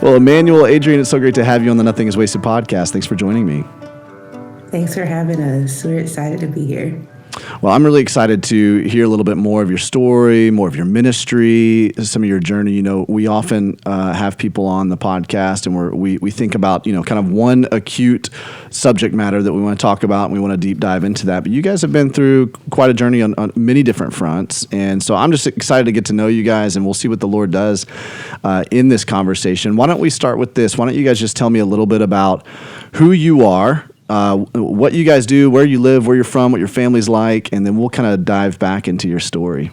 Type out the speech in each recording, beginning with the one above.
Well, Emmanuel, Adrienne, it's so great to have you on the Nothing is Wasted podcast. Thanks for joining me. Thanks for having us. We're excited to be here. Well, I'm really excited to hear a little bit more of your story, more of your ministry, some of your journey. You know, we often have people on the podcast, and we think about, you know, kind of one acute subject matter that we want to talk about, and we want to deep dive into that. But you guys have been through quite a journey on many different fronts, and so I'm just excited to get to know you guys, and we'll see what the Lord does in this conversation. Why don't we start with this? Why don't you guys just tell me a little bit about who you are, what you guys do, where you live, where you're from, what your family's like, and then we'll kind of dive back into your story.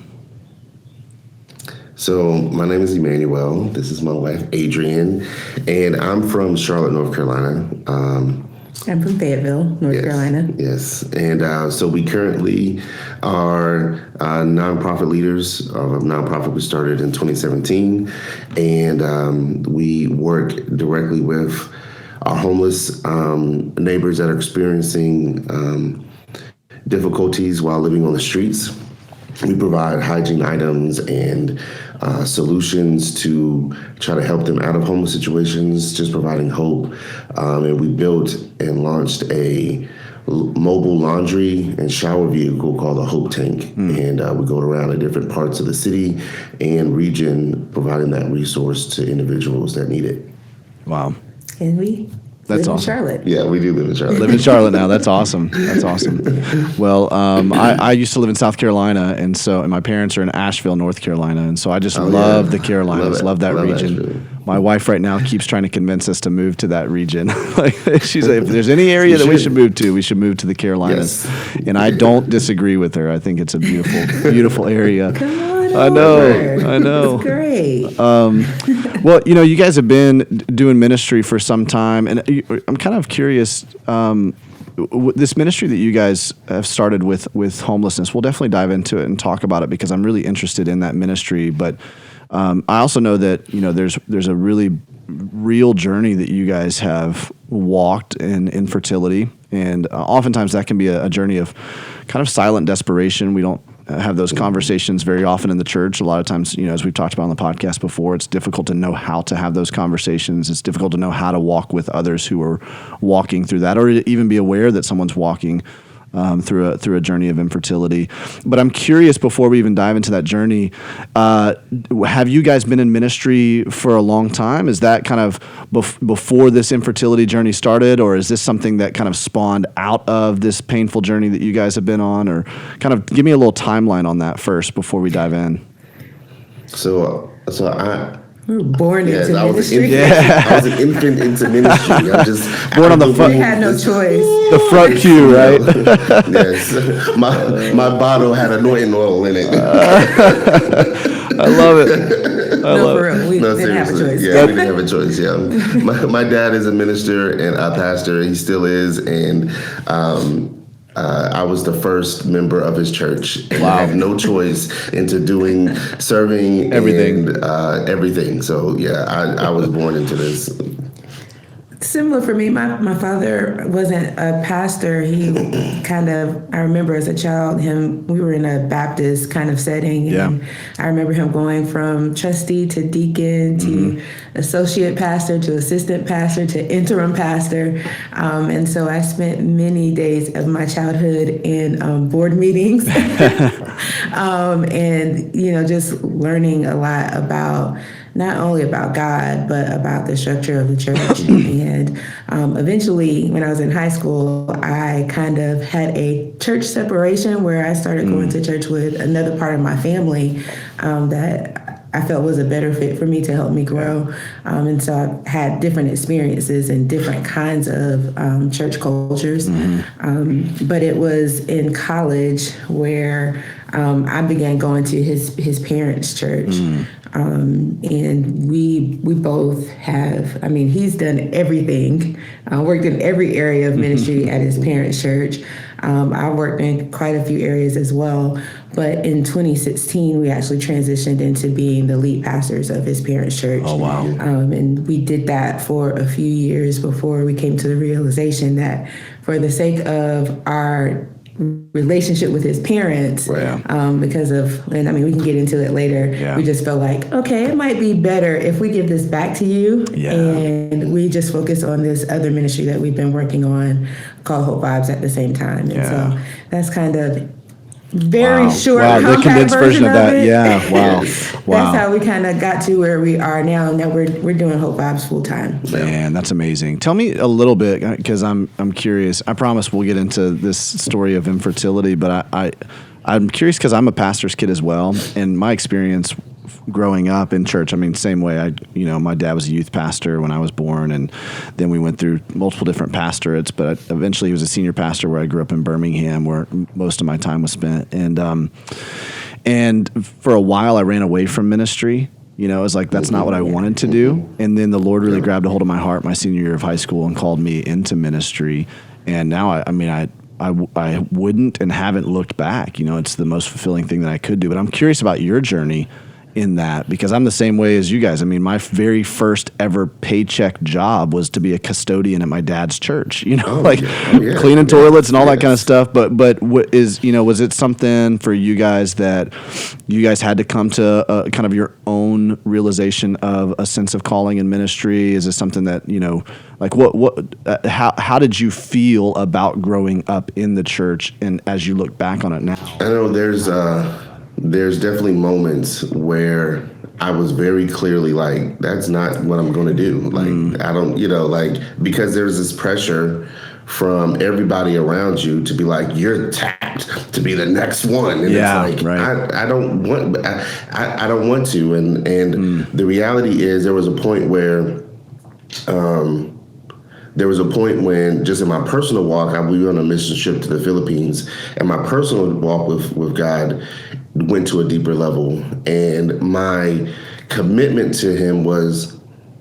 So my name is Emmanuel. This is my wife, Adrienne, and I'm from Charlotte, North Carolina. I'm from Fayetteville, North Carolina. Yes, and so we currently are nonprofit leaders of a nonprofit we started in 2017, and we work directly with our homeless neighbors that are experiencing difficulties while living on the streets. We provide hygiene items and solutions to try to help them out of homeless situations, just providing hope. And we built and launched a mobile laundry and shower vehicle called the Hope Tank. And we go around in different parts of the city and region, providing that resource to individuals that need it. Wow. And we That's live awesome. in Charlotte. Yeah, we do live in Charlotte. Live in Charlotte now. That's awesome. That's awesome. Well, I used to live in South Carolina, and my parents are in Asheville, North Carolina, and so I just love the Carolinas, love that region. Asheville. My wife right now keeps trying to convince us to move to that region. She's like, if there's any area that we should move to, we should move to the Carolinas. Yes. And I don't disagree with her. I think it's a beautiful, beautiful area. Come on I know. It's great. Well, you know, you guys have been doing ministry for some time, and I'm kind of curious. This ministry that you guys have started with homelessness, we'll definitely dive into it and talk about it because I'm really interested in that ministry. But I also know that, you know, there's a really real journey that you guys have walked in infertility, and oftentimes that can be a journey of kind of silent desperation. We don't have those conversations very often in the church. A lot of times, you know, as we've talked about on the podcast before, it's difficult to know how to have those conversations. It's difficult to know how to walk with others who are walking through that, or even be aware that someone's walking through a journey of infertility. But I'm curious, before we even dive into that journey, have you guys been in ministry for a long time? Is that kind of before this infertility journey started, or is this something that kind of spawned out of this painful journey that you guys have been on? Or kind of give me a little timeline on that first before we dive in. So We were born into I was ministry. I was an infant into ministry. I just Born on the front. We had no choice. The front queue, right? Yes, my bottle had anointing oil in it. I love it. No, for real. We didn't have a choice. Yeah, we didn't have a choice. Yeah, my dad is a minister and a pastor. He still is, and I was the first member of his church, and I had no choice into serving everything. And, everything. So yeah, I was born into this. Similar for me, my father wasn't a pastor. He I remember as a child, we were in a Baptist kind of setting. And I remember him going from trustee to deacon to associate pastor to assistant pastor to interim pastor. And so I spent many days of my childhood in board meetings and, you know, just learning a lot about not only about God, but about the structure of the church. And eventually, when I was in high school, I kind of had a church separation where I started going to church with another part of my family that I felt was a better fit for me to help me grow. And so I had different experiences and different kinds of church cultures. But it was in college where I began going to his parents' church. And we both have, I mean, he's done everything, worked in every area of ministry at his parents' church. I worked in quite a few areas as well. But in 2016, we actually transitioned into being the lead pastors of his parents' church. Oh, wow. And we did that for a few years before we came to the realization that for the sake of our relationship with his parents because of, and I mean, we can get into it later. Yeah. We just felt like, okay, it might be better if we give this back to you. Yeah. And we just focus on this other ministry that we've been working on called Hope Vibes at the same time. And so that's kind of very short, the condensed version of that. It. Yeah, wow. That's how we kind of got to where we are now. Now we're doing Hope Vibes full time. Man, that's amazing. Tell me a little bit, because I'm curious. I promise we'll get into this story of infertility, but I'm curious because I'm a pastor's kid as well, and my experience growing up in church, I mean, same way. My dad was a youth pastor when I was born, and then we went through multiple different pastorates, but eventually he was a senior pastor where I grew up in Birmingham, where most of my time was spent. And for a while I ran away from ministry. It was like, that's not what I wanted to do. And then the Lord really grabbed a hold of my heart my senior year of high school and called me into ministry. And now, I wouldn't and haven't looked back. It's the most fulfilling thing that I could do. But I'm curious about your journey in that, because I'm the same way as you guys. I mean, my very first ever paycheck job was to be a custodian at my dad's church, cleaning toilets and all that kind of stuff. But what is, was it something for you guys that you guys had to come to kind of your own realization of a sense of calling in ministry? Is it something that, how did you feel about growing up in the church, and as you look back on it now? I know there's definitely moments where I was very clearly like, that's not what I'm going to do. Like, I don't, because there's this pressure from everybody around you to be like, you're tapped to be the next one. And it's like, I don't want to. And the reality is there was a point when, just in my personal walk, we were on a mission trip to the Philippines, and my personal walk with God went to a deeper level. And my commitment to him was,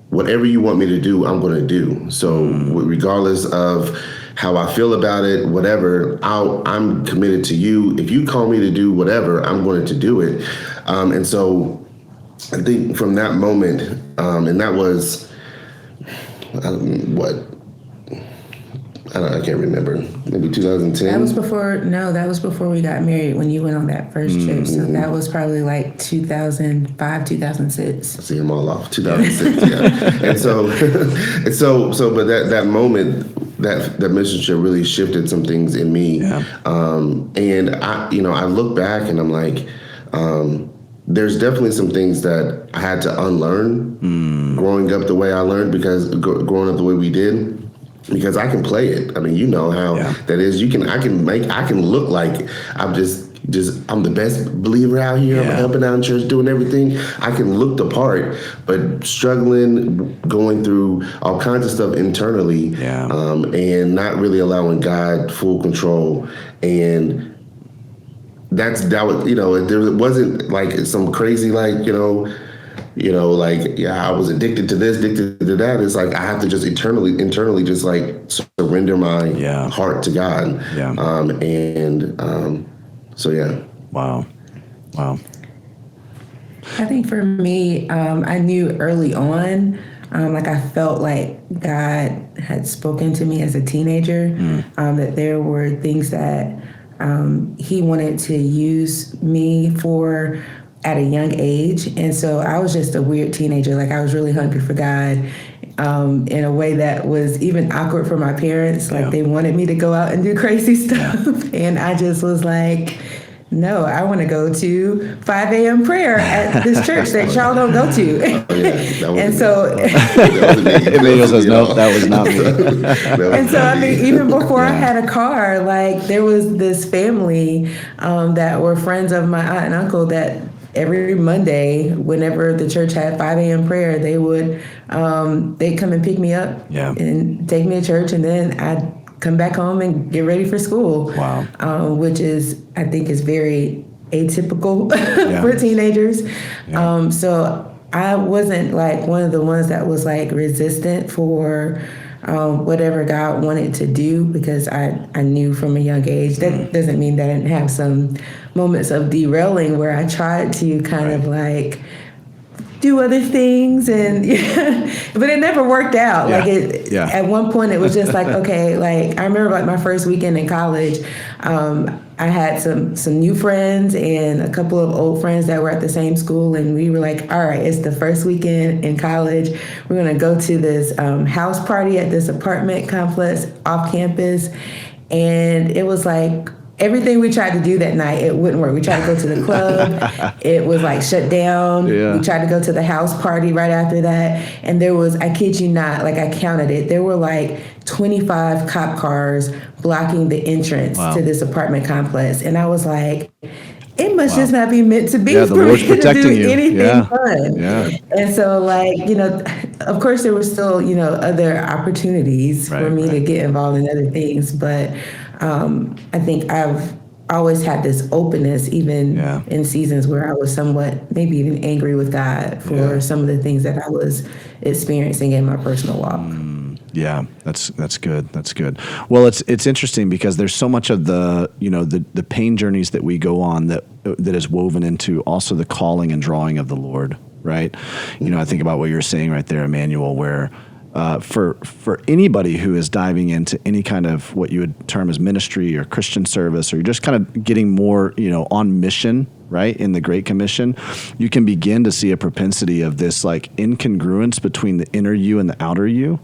whatever you want me to do, I'm going to do. So regardless of how I feel about it, whatever, I'm committed to you. If you call me to do whatever, I'm going to do it. And so I think from that moment, and that was, I can't remember. Maybe 2010. That was before we got married, when you went on that first trip. So that was probably like 2005, 2006. I see them all off. 2006, yeah. But that moment, that mission trip really shifted some things in me. Yeah. And I look back and I'm like, there's definitely some things that I had to unlearn growing up the way I learned, because growing up the way we did. Because I can play it. I mean, you know how that is. I can look like I'm I'm the best believer out here. I'm helping out in church, doing everything. I can look the part, but struggling, going through all kinds of stuff internally, and not really allowing God full control. And that was, there wasn't like some crazy I was addicted to this, addicted to that. It's like I have to just internally just like surrender my heart to God. Yeah. Wow. I think for me, I knew early on, I felt like God had spoken to me as a teenager, that there were things that he wanted to use me for at a young age. And so I was just a weird teenager. I was really hungry for God in a way that was even awkward for my parents. They wanted me to go out and do crazy stuff. And I just was like, no, I want to go to 5 a.m. prayer at this church that y'all don't go to. And so Emmanuel says, no, that was not me. And so, I mean, even before I had a car, there was this family that were friends of my aunt and uncle that every Monday, whenever the church had 5 a.m. prayer, they would they'd come and pick me up and take me to church, and then I'd come back home and get ready for school. Wow. Which I think is very atypical for teenagers. So I wasn't one of the ones that was resistant for whatever God wanted to do, because I knew from a young age. That doesn't mean that I didn't have some moments of derailing where I tried to kind of do other things, and but it never worked out. Yeah. Like at one point it was just like, okay, like I remember like my first weekend in college, I had some new friends and a couple of old friends that were at the same school, and we were like, all right, it's the first weekend in college. We're gonna go to this house party at this apartment complex off campus, and it was like everything we tried to do that night, it wouldn't work. We tried to go to the club, it was like shut down. Yeah. We tried to go to the house party right after that, and there was, I kid you not, like I counted it, there were like 25 cop cars blocking the entrance to this apartment complex. And I was like, it must just not be meant to be for me to do anything fun. Yeah. And so, like, of course there were still, other opportunities for me to get involved in other things. But I think I've always had this openness, even in seasons where I was somewhat maybe even angry with God for some of the things that I was experiencing in my personal walk. Yeah, that's good. That's good. Well, it's interesting because there's so much of the the pain journeys that we go on that is woven into also the calling and drawing of the Lord, right? I think about what you're saying right there, Emmanuel, where for anybody who is diving into any kind of what you would term as ministry or Christian service, or you're just kind of getting more on mission, right, in the Great Commission, you can begin to see a propensity of this like incongruence between the inner you and the outer you.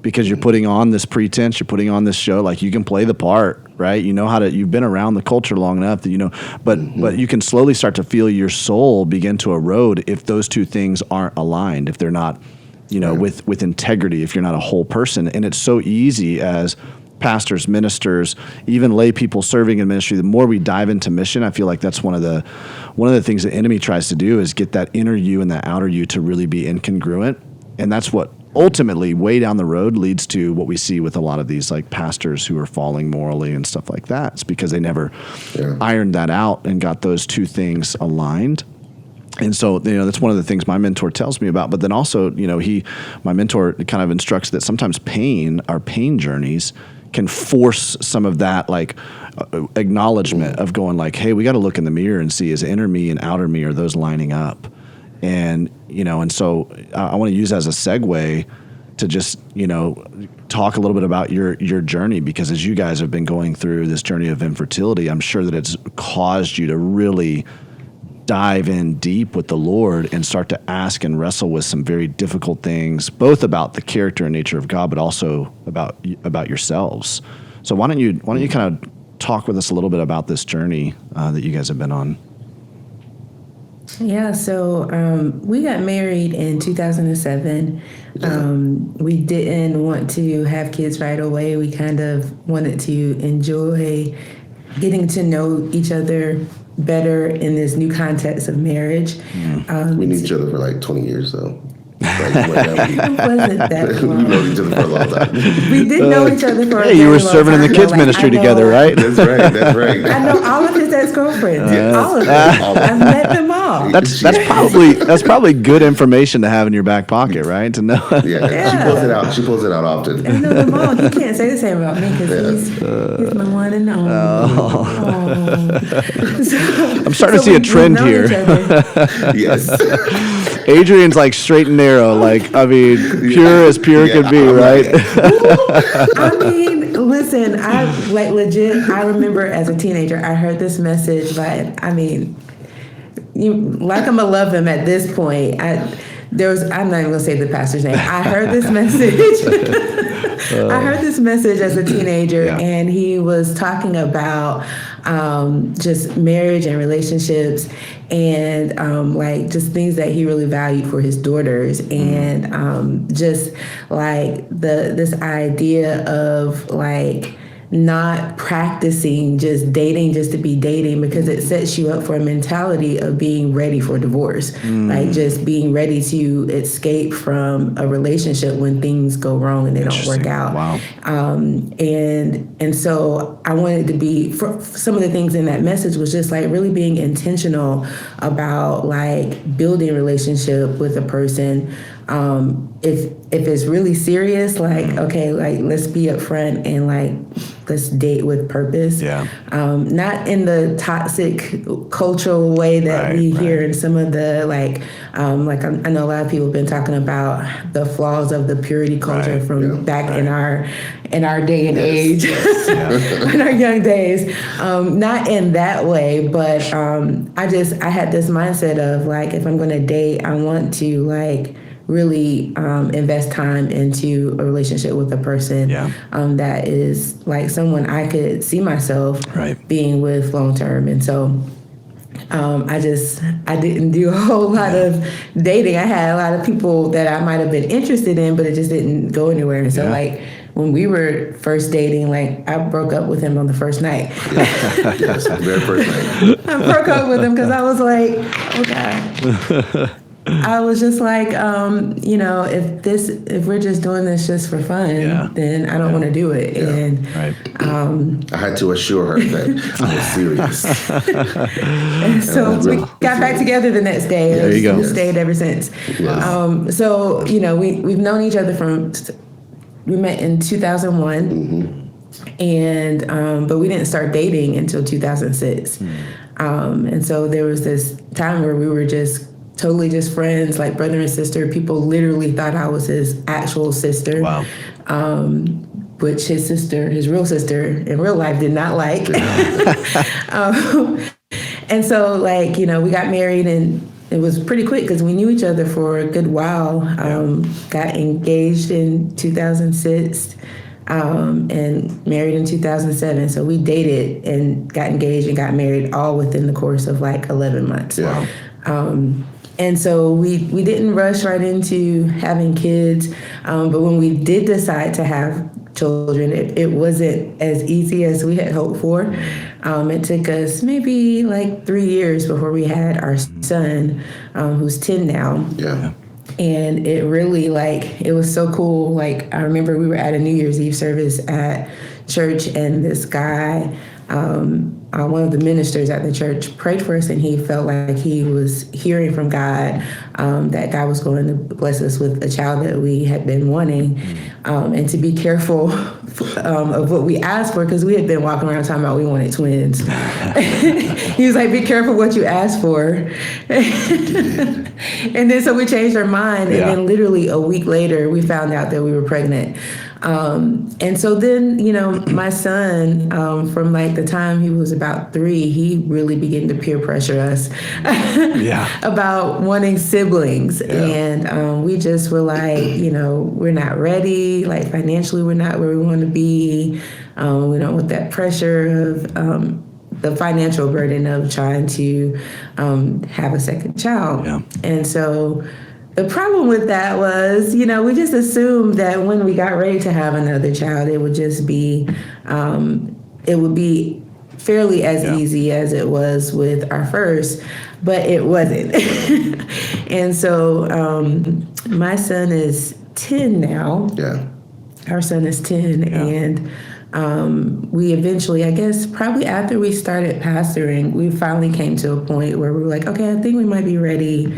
Because you're putting on this pretense, you're putting on this show, like you can play the part, right? You know how to, you've been around the culture long enough that but you can slowly start to feel your soul begin to erode if those two things aren't aligned, if they're not, with integrity, if you're not a whole person. And it's so easy as pastors, ministers, even lay people serving in ministry, the more we dive into mission, I feel like that's one of the things the enemy tries to do is get that inner you and that outer you to really be incongruent. And that's what ultimately way down the road leads to what we see with a lot of these like pastors who are falling morally and stuff like that. It's because they never ironed that out and got those two things aligned. And so, that's one of the things my mentor tells me about. But then also, my mentor kind of instructs that sometimes our pain journeys can force some of that like acknowledgement of going like, hey, we got to look in the mirror and see, is inner me and outer me, are those lining up? And, and so I want to use that as a segue to just, talk a little bit about your journey, because as you guys have been going through this journey of infertility, I'm sure that it's caused you to really dive in deep with the Lord and start to ask and wrestle with some very difficult things, both about the character and nature of God, but also about yourselves. So why don't you kind of talk with us a little bit about this journey that you guys have been on? Yeah, so we got married in 2007. We didn't want to have kids right away. We kind of wanted to enjoy getting to know each other better in this new context of marriage. We knew each other for like 20 years, though. It wasn't that long. We know each other for a long time. We did know each other for a Hey, very you were long serving in time, the kids' though. ministry together, right? That's right. I know all of his ex-girlfriends. All of them. I've met them all. That's probably good information to have in your back pocket, right? To know. Yeah. She pulls it out often. I know them all. You can't say the same about me because he's my one and only. I'm starting to see a trend here. Yes. Adrienne's like straight and narrow, like, I mean, pure as pure could be, right? I mean, listen, I like legit, I remember as a teenager, I heard this message, but I mean, like I'm gonna love him at this point. I'm not even gonna say the pastor's name. I heard this message. I heard this message as a teenager, and he was talking about just marriage and relationships, and like just things that he really valued for his daughters, and just like this idea of like not practicing just dating just to be dating, because it sets you up for a mentality of being ready for divorce, like just being ready to escape from a relationship when things go wrong and they don't work out. Wow. And so I wanted to be, for some of the things in that message was just like really being intentional about like building a relationship with a person. If it's really serious, like, okay, like let's be upfront and like let's date with purpose. Yeah. Not in the toxic cultural way that we hear in some of the I know a lot of people have been talking about the flaws of the purity culture from back in our day and age, in our young days. Not in that way, but I had this mindset of like, if I'm going to date, I want to like really invest time into a relationship with a person that is like someone I could see myself being with long term. And so I didn't do a whole lot of dating. I had a lot of people that I might have been interested in, but it just didn't go anywhere. And so like when we were first dating, like I broke up with him on the first night. Yes, very first night. I broke up with him because I was like, oh God. I was just like, if we're just doing this just for fun, then I don't want to do it. And I had to assure her that I was serious. And so we got back together the next day. There you go. We stayed ever since. Yes. So we've known each other we met in 2001, and but we didn't start dating until 2006. And so there was this time where we were totally just friends, like brother and sister. People literally thought I was his actual sister. Wow. Which his real sister in real life did not like. And so like, we got married and it was pretty quick because we knew each other for a good while. Got engaged in 2006 and married in 2007. So we dated and got engaged and got married all within the course of like 11 months. Yeah. And so we didn't rush right into having kids, but when we did decide to have children, it wasn't as easy as we had hoped for. It took us maybe like 3 years before we had our son, who's 10 now. Yeah. And it really it was so cool. Like I remember we were at a New Year's Eve service at church, and this guy, one of the ministers at the church, prayed for us, and he felt like he was hearing from God that God was going to bless us with a child that we had been wanting, and to be careful of what we asked for, because we had been walking around talking about we wanted twins. He was like, be careful what you ask for. And then so we changed our mind, and then literally a week later we found out that we were pregnant. And so then, my son, from like the time he was about 3, he really began to peer pressure us about wanting siblings. And we just were like, we're not ready. Like financially, we're not where we want to be. We don't want that pressure of the financial burden of trying to have a second child. Yeah. And so the problem with that was, we just assumed that when we got ready to have another child, it would just be, it would be fairly as easy as it was with our first, but it wasn't. And so my son is 10 now. Yeah. Our son is 10. Yeah. And we eventually, I guess, probably after we started pastoring, we finally came to a point where we were like, okay, I think we might be ready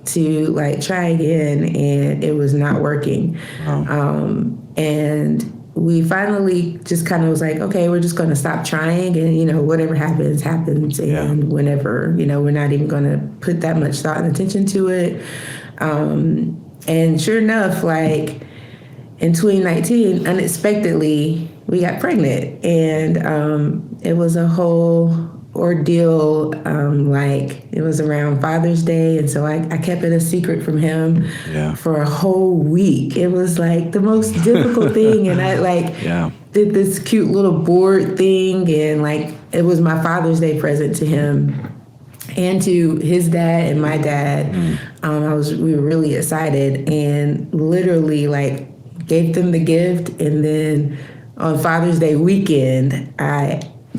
to like try again, and it was not working. And we finally just kind of was like, okay, we're just going to stop trying, and whatever happens, happens, and whenever, we're not even going to put that much thought and attention to it. And sure enough, like in 2019, unexpectedly, we got pregnant, and it was a whole ordeal. It was around Father's Day, and so I kept it a secret from him for a whole week. It was like the most difficult thing, and I did this cute little board thing, and like it was my Father's Day present to him and to his dad and my dad. We were really excited, and literally like gave them the gift, and then on Father's Day weekend,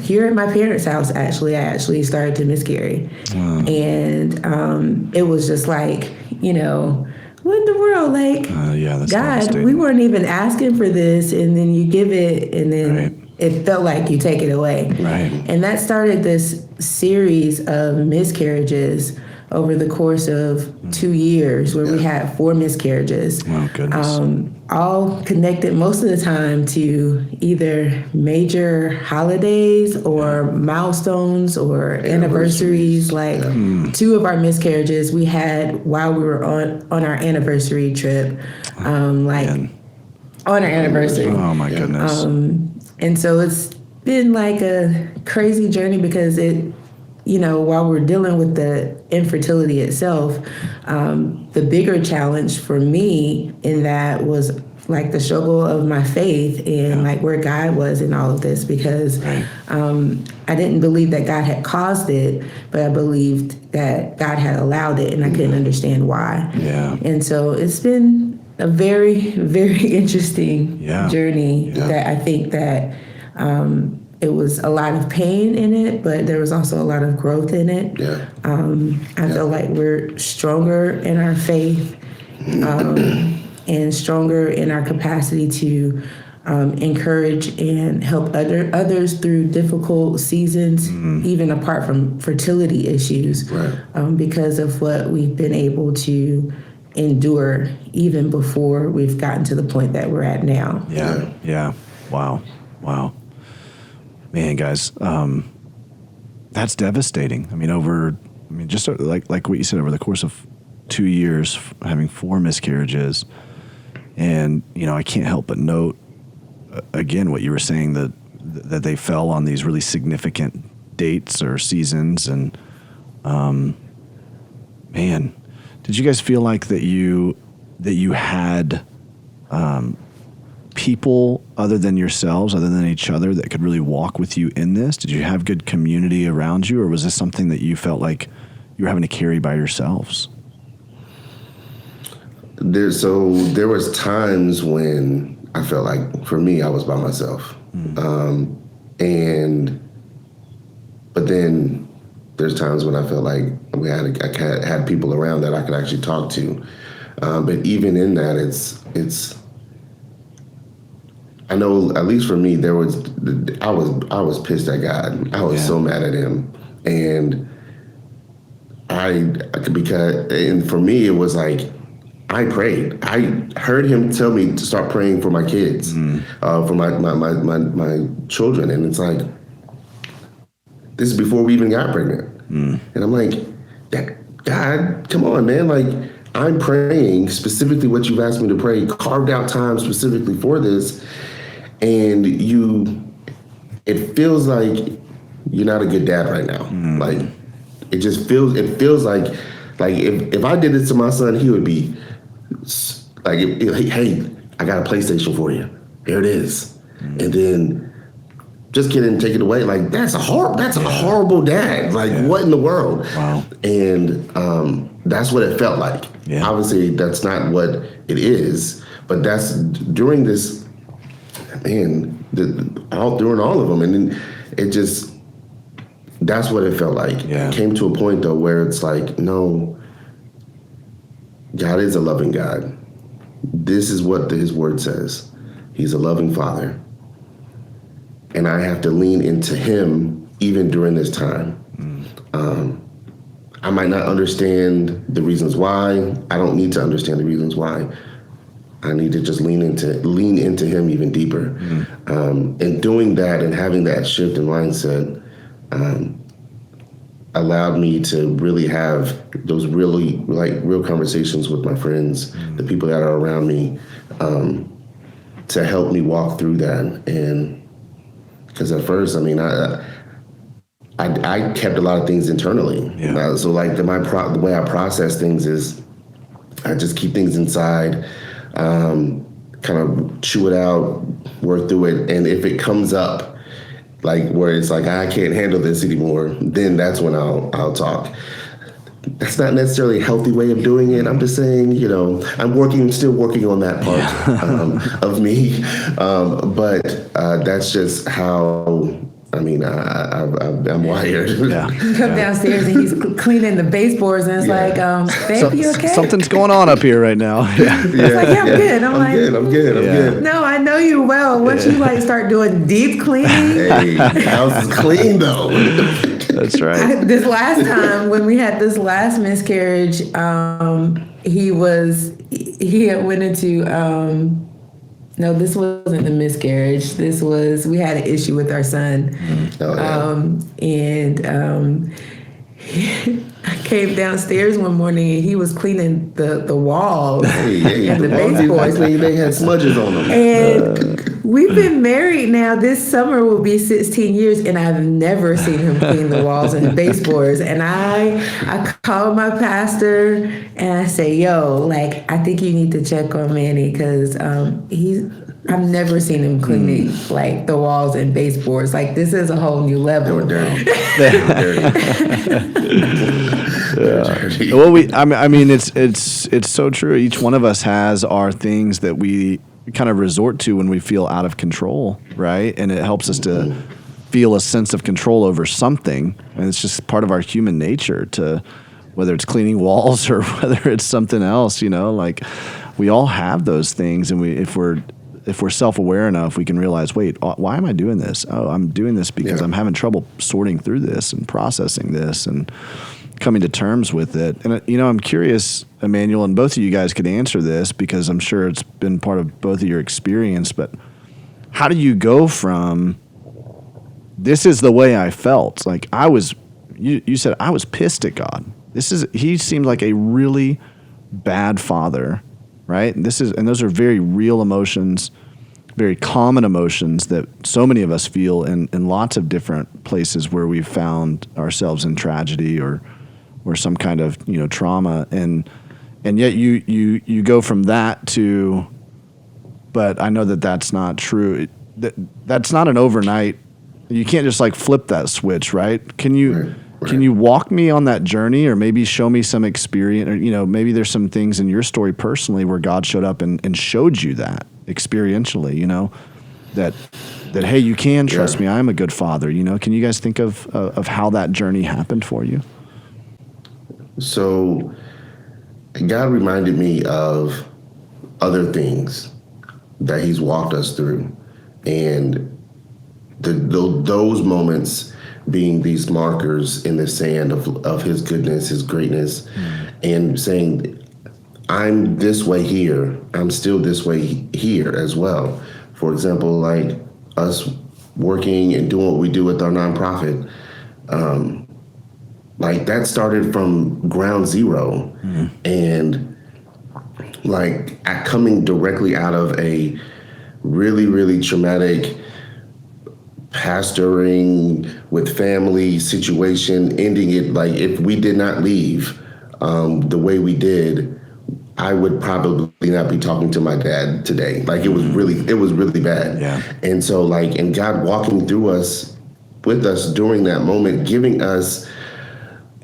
here at my parents' house, I actually started to miscarry. Wow. And it was just like, what in the world? Like, that's God, we weren't even asking for this, and then you give it, and then it felt like you take it away. Right. And that started this series of miscarriages over the course of 2 years, where we had 4 miscarriages. Oh, goodness. All connected most of the time to either major holidays or milestones or anniversaries. Like 2 of our miscarriages we had while we were on our anniversary trip, on our anniversary. Oh, my goodness. And so it's been like a crazy journey because while we're dealing with the infertility itself, the bigger challenge for me in that was like the struggle of my faith and like where God was in all of this, because I didn't believe that God had caused it, but I believed that God had allowed it, and I couldn't understand why. Yeah. And so it's been a very, very interesting journey that I think that it was a lot of pain in it, but there was also a lot of growth in it. Yeah. I feel like we're stronger in our faith and stronger in our capacity to encourage and help others through difficult seasons, even apart from fertility issues, because of what we've been able to endure even before we've gotten to the point that we're at now. Yeah. Wow. Man, guys, that's devastating. Just like what you said, over the course of 2 years, having 4 miscarriages, and I can't help but note again what you were saying, that they fell on these really significant dates or seasons, and man, did you guys feel like that you had people other than yourselves, other than each other, that could really walk with you in this? Did you have good community around you, or was this something that you felt like you were having to carry by yourselves? There was times when I felt like, for me, I was by myself, but then there's times when I felt like I had people around that I could actually talk to, but even in that, it's. I know, at least for me, I was pissed at God. I was so mad at him, and for me it was like, I prayed. I heard him tell me to start praying for my kids, for my children, and it's like, this is before we even got pregnant, and I'm like, God, come on, man, like, I'm praying specifically what you've asked me to pray, carved out time specifically for this. And it feels like you're not a good dad right now. Like, it feels like if I did this to my son, he would be like, hey, I got a PlayStation for you. Here it is. And then just kidding, take it away. Like, that's a horrible dad. Like, what in the world? Wow. And that's what it felt like. Yeah. Obviously, that's not what it is, but that's during this. Man, during all of them, and then that's what it felt like. Yeah. It came to a point though where it's like, no, God is a loving God. This is what his word says. He's a loving father, and I have to lean into him even during this time. I might not understand the reasons why. I don't need to understand the reasons why. I need to just lean into him even deeper. And doing that and having that shift in mindset allowed me to really have those real conversations with my friends, the people that are around me, to help me walk through that. And because at first, I kept a lot of things internally. Yeah. So like the way I process things is I just keep things inside. Kind of chew it out, work through it, and if it comes up, like where it's like I can't handle this anymore, then that's when I'll talk. That's not necessarily a healthy way of doing it. I'm just saying, I'm still working on that part of me, but that's just how. I'm wired. Yeah. You come downstairs and he's cleaning the baseboards, and it's like, babe, you okay? Something's going on up here right now. Yeah. It's like, I'm good. I'm good. No, I know you well. Once you start doing deep cleaning. Hey, the house is clean though. That's right. This last time when we had this last miscarriage, he had went into no, this wasn't a miscarriage. We had an issue with our son. Oh, yeah. I came downstairs one morning and he was cleaning the walls and the baseboards. They had smudges on them. And we've been married now. This summer will be 16 years, and I've never seen him clean the walls and the baseboards. And I called my pastor and I say, "Yo, like, I think you need to check on Manny because I've never seen him cleaning like the walls and baseboards. Like, this is a whole new level." They were dirty. Dirty. Well, I mean, it's so true. Each one of us has our things that we kind of resort to when we feel out of control, right? And it helps us to feel a sense of control over something, and it's just part of our human nature to, whether it's cleaning walls or whether it's something else, like we all have those things, and if we're self-aware enough, we can realize, wait, why am I doing this? Oh, I'm doing this because I'm having trouble sorting through this and processing this and coming to terms with it. And, I'm curious, Emmanuel, and both of you guys could answer this because I'm sure it's been part of both of your experience, but how do you go from, this is the way I felt? Like you said, I was pissed at God. He seemed like a really bad father, right? And those are very real emotions, very common emotions that so many of us feel in lots of different places where we've found ourselves in tragedy or some kind of trauma, and yet you go from that to, but I know that's not true. That's not an overnight. You can't just like flip that switch, right? Can you walk me on that journey, or maybe show me some experience, or maybe there's some things in your story personally where God showed up and showed you that experientially, that hey, you can trust me. I'm a good father. Can you guys think of how that journey happened for you? So God reminded me of other things that he's walked us through, and those moments being these markers in the sand of his goodness, his greatness, and saying, I'm this way here, I'm still this way here as well. For example, like us working and doing what we do with our nonprofit, like that started from ground zero, and like coming directly out of a really, really traumatic pastoring with family situation, ending it like if we did not leave the way we did, I would probably not be talking to my dad today. Like it was really bad. Yeah. And so and God walking through us, with us during that moment, giving us,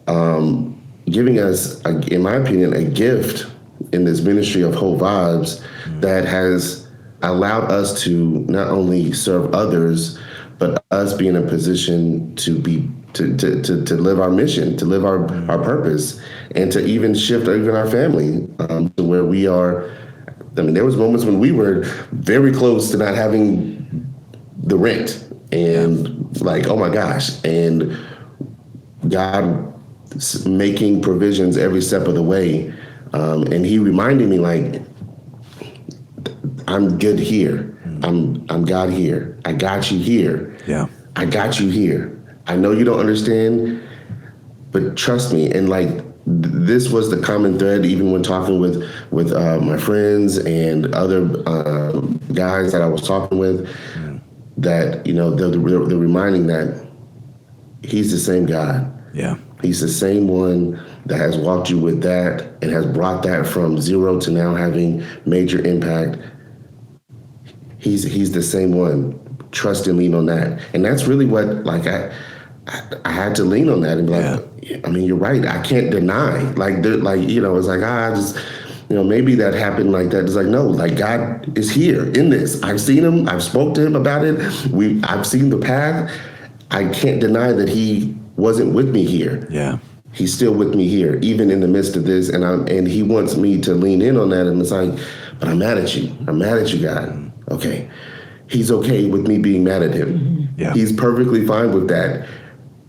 in my opinion, a gift in this ministry of Whole Vibes that has allowed us to not only serve others, but us be in a position to live our mission, to live our purpose, and to even shift even our family to where we are. I mean, there was moments when we were very close to not having the rent, and like, oh my gosh, and God making provisions every step of the way, and he reminded me like, I'm good here. I'm God here. I got you here. Yeah. I got you here. I know you don't understand, but trust me. And this was the common thread, even when talking with my friends and other guys that I was talking with, that they're reminding that he's the same God. Yeah. He's the same one that has walked you with that and has brought that from zero to now having major impact. He's the same one. Trust and lean on that. And that's really what, I had to lean on that and be like, I mean, you're right. I can't deny. It's like, maybe that happened like that. It's like, no, God is here in this. I've seen him. I've spoke to him about it. I've seen the path. I can't deny that he wasn't with me here. Yeah. He's still with me here, even in the midst of this. And he wants me to lean in on that. And it's like, but I'm mad at you. I'm mad at you, God. Okay. He's okay with me being mad at him. Yeah. He's perfectly fine with that.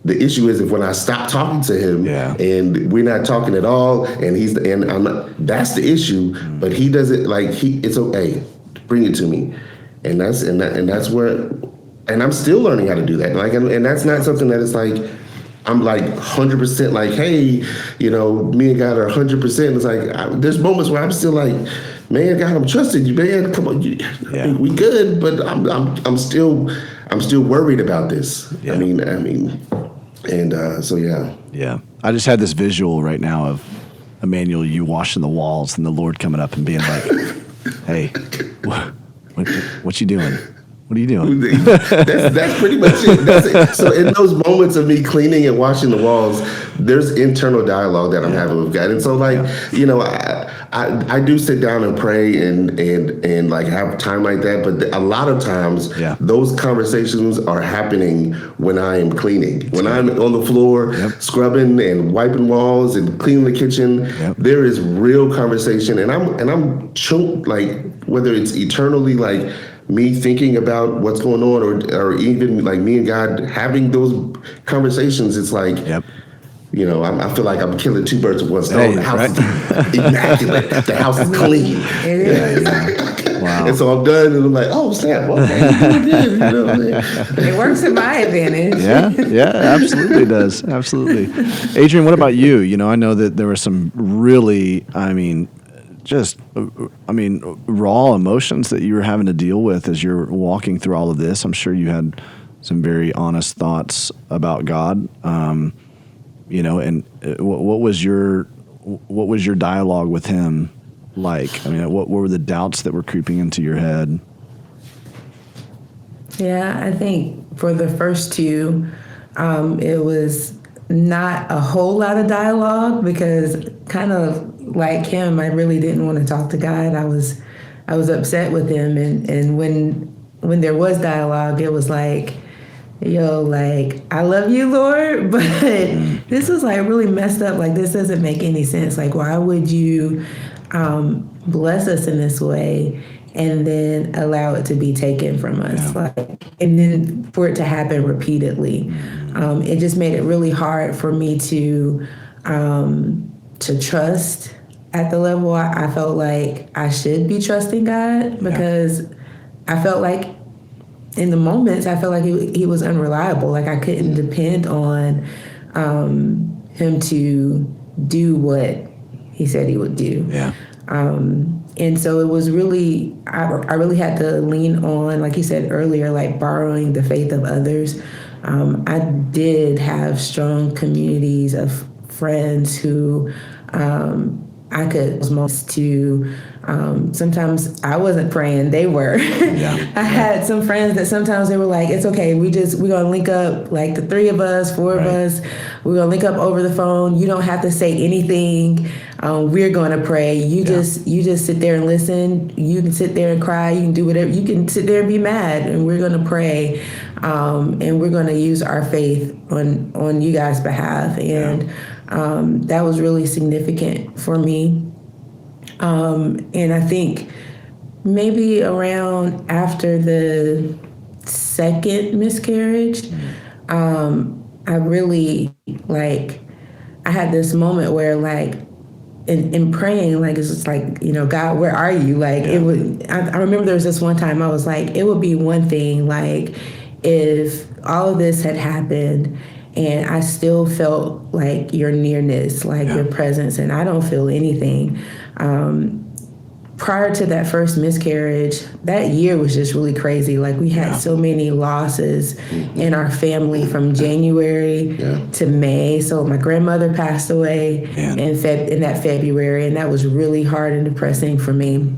The issue is if when I stop talking to him and we're not talking at all, and I'm not, that's the issue. But he doesn't it's okay, bring it to me, and that's where, and I'm still learning how to do that. And that's not something that is I'm 100% hey, me and God are 100%. It's there's moments where I'm still man, God, I'm trusting you, man. Come on, we good, but I'm still worried about this. Yeah. Yeah. I just had this visual right now of Emmanuel, you washing the walls, and the Lord coming up and being like, "Hey, what you doing? What are you doing?" That's pretty much it. That's it. So in those moments of me cleaning and washing the walls, there's internal dialogue that I'm having with God. And so I do sit down and pray and have time like that. But a lot of times those conversations are happening when I am cleaning. When I'm on the floor scrubbing and wiping walls and cleaning the kitchen, there is real conversation. And I'm choked, whether it's eternally me thinking about what's going on, or even me and God having those conversations. It's I feel like I'm killing two birds with one stone. The house is immaculate. The house is clean. Wow. And so I'm done, and I'm like, oh snap, okay, it works in my advantage. Yeah, absolutely does. Absolutely. Adrienne, what about you? I know that there were some really, raw emotions that you were having to deal with as you're walking through all of this. I'm sure you had some very honest thoughts about God. And what was your dialogue with him like? What were the doubts that were creeping into your head? Yeah, I think for the first two, it was not a whole lot of dialogue, because kind of like him, I really didn't want to talk to God. I was upset with him, and when there was dialogue, it was I love you, Lord, but this is really messed up. This doesn't make any sense. Why would you bless us in this way and then allow it to be taken from us? And then for it to happen repeatedly. It just made it really hard for me to trust at the level I felt like I should be trusting God, because I felt like in the moments, I felt like he was unreliable. I couldn't depend on him to do what he said he would do. Yeah. And so it was really, I really had to lean on, like you said earlier, borrowing the faith of others. I did have strong communities of friends who I could most to. Sometimes I wasn't praying, they were. I had some friends that sometimes they were like, it's okay, we're gonna link up, the three of us, four of us, we're gonna link up over the phone. You don't have to say anything. We're gonna pray. You just sit there and listen. You can sit there and cry, you can do whatever, you can sit there and be mad, and we're gonna pray. And we're gonna use our faith on you guys' behalf. And that was really significant for me. And I think maybe around after the second miscarriage, I really I had this moment where in praying, it's just God, where are you? It would, I remember there was this one time I was it would be one thing, if all of this had happened and I still felt your nearness, your presence, and I don't feel anything. Prior to that first miscarriage, that year was just really crazy. We had so many losses in our family from January to May. So my grandmother passed away in that February, and that was really hard and depressing for me.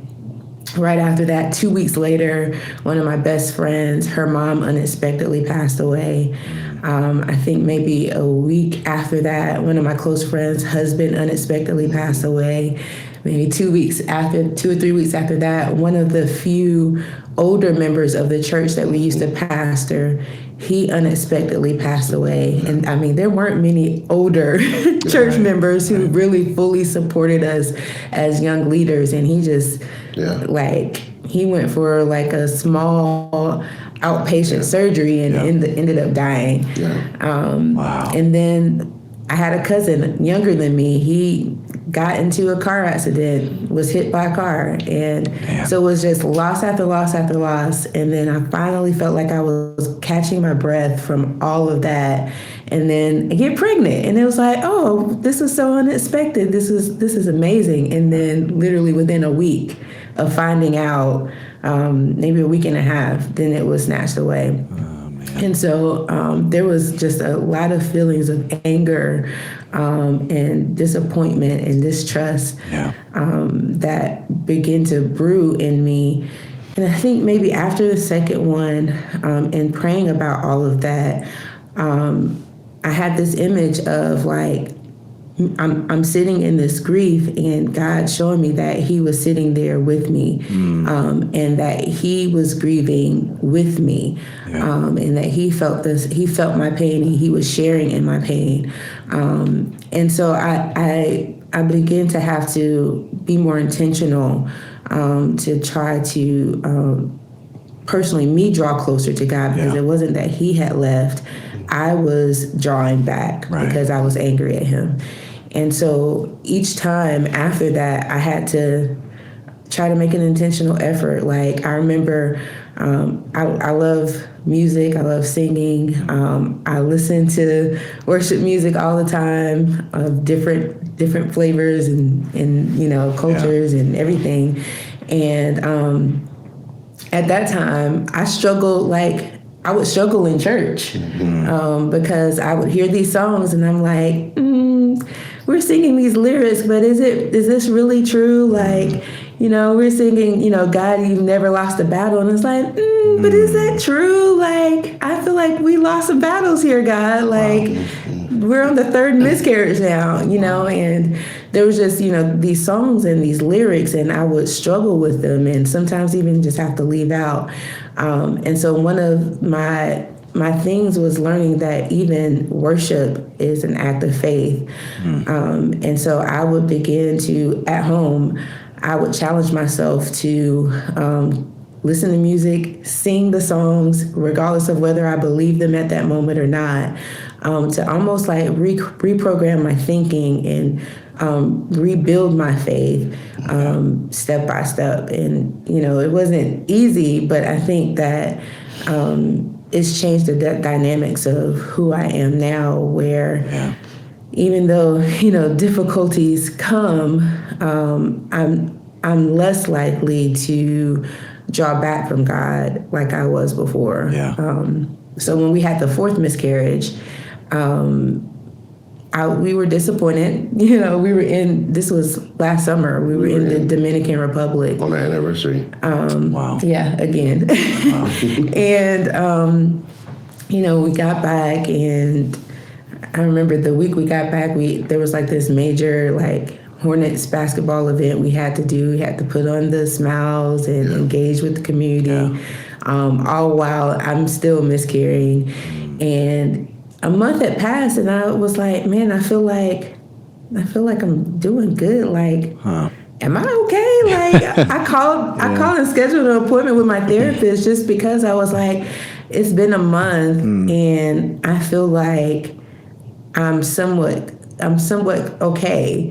Right after that, 2 weeks later, one of my best friends, her mom unexpectedly passed away. I think maybe a week after that, one of my close friends' husband unexpectedly passed away. Maybe 2 or 3 weeks after that, one of the few older members of the church that we used to pastor, he unexpectedly passed away. And there weren't many older church members who really fully supported us as young leaders. And he just he went for like a small outpatient surgery and ended up dying. Wow. And then I had a cousin younger than me. He got into a car accident, was hit by a car. And so it was just loss after loss after loss. And then I finally felt like I was catching my breath from all of that. And then I get pregnant. And it was like, oh, this is so unexpected. This is amazing. And then literally within a week of finding out, maybe a week and a half, then it was snatched away. And so there was just a lot of feelings of anger and disappointment and distrust that began to brew in me. And I think maybe after the second one and praying about all of that, I had this image of like, I'm sitting in this grief and God showing me that he was sitting there with me and that he was grieving with me and that he felt my pain and he was sharing in my pain. And so I began to have to be more intentional to try to personally me draw closer to God because it wasn't that he had left. I was drawing back because I was angry at him. And so each time after that, I had to try to make an intentional effort. Like I remember, I love music. I love singing. I listen to worship music all the time of different flavors and you know cultures and everything. And at that time, I would struggle in church because I would hear these songs and I'm like, we're singing these lyrics, but is this really true? Like, you know, we're singing, you know, God, you've never lost a battle. And it's like, but is that true? Like, I feel like we lost some battles here, God. Like, we're on the third miscarriage now, you know, and there was just, you know, these songs and these lyrics and I would struggle with them and sometimes even just have to leave out. And so one of my things was learning that even worship is an act of faith. And so I would begin to, at home, I would challenge myself to listen to music, sing the songs, regardless of whether I believe them at that moment or not, to almost like reprogram my thinking and rebuild my faith step by step. And, you know, it wasn't easy, but I think that it's changed the dynamics of who I am now, where even though, you know, difficulties come, I'm less likely to draw back from God like I was before. So when we had the fourth miscarriage, we were disappointed. You know, this was last summer, we were in the Dominican Republic. On the anniversary. Wow. Yeah, again. Wow. And, you know, we got back and I remember the week we got back, there was like this major like Hornets basketball event we had to do. We had to put on the smiles and engage with the community, all while I'm still miscarrying. And a month had passed and I was like, man, I feel like I'm doing good. Like, am I okay? Like I called and scheduled an appointment with my therapist just because I was like, it's been a month and I feel like I'm somewhat okay,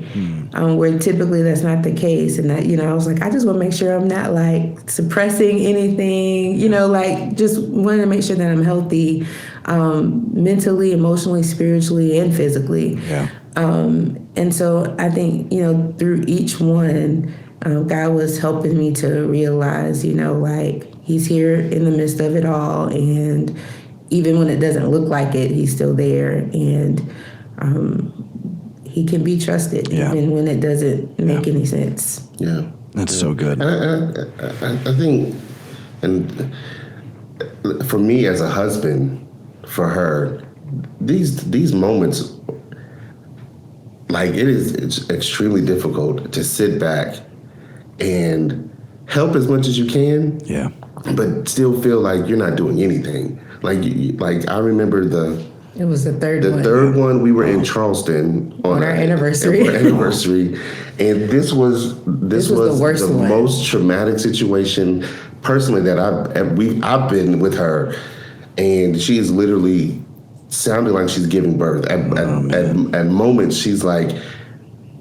where typically that's not the case. And that, you know, I was like, I just want to make sure I'm not like suppressing anything, you know, like just wanting to make sure that I'm healthy, mentally, emotionally, spiritually, and physically. And so I think, you know, through each one, God was helping me to realize, you know, like he's here in the midst of it all. And even when it doesn't look like it, he's still there. And he can be trusted even when it doesn't make any sense. That's so good. I think, and for me as a husband, for her, these moments, like it's extremely difficult to sit back and help as much as you can, but still feel like you're not doing anything. Like I remember It was the third The one. third one, we were in Charleston On our anniversary. And this was the worst the one. most traumatic situation personally that I've been with her, and she is literally sounding like she's giving birth. At moments, she's like,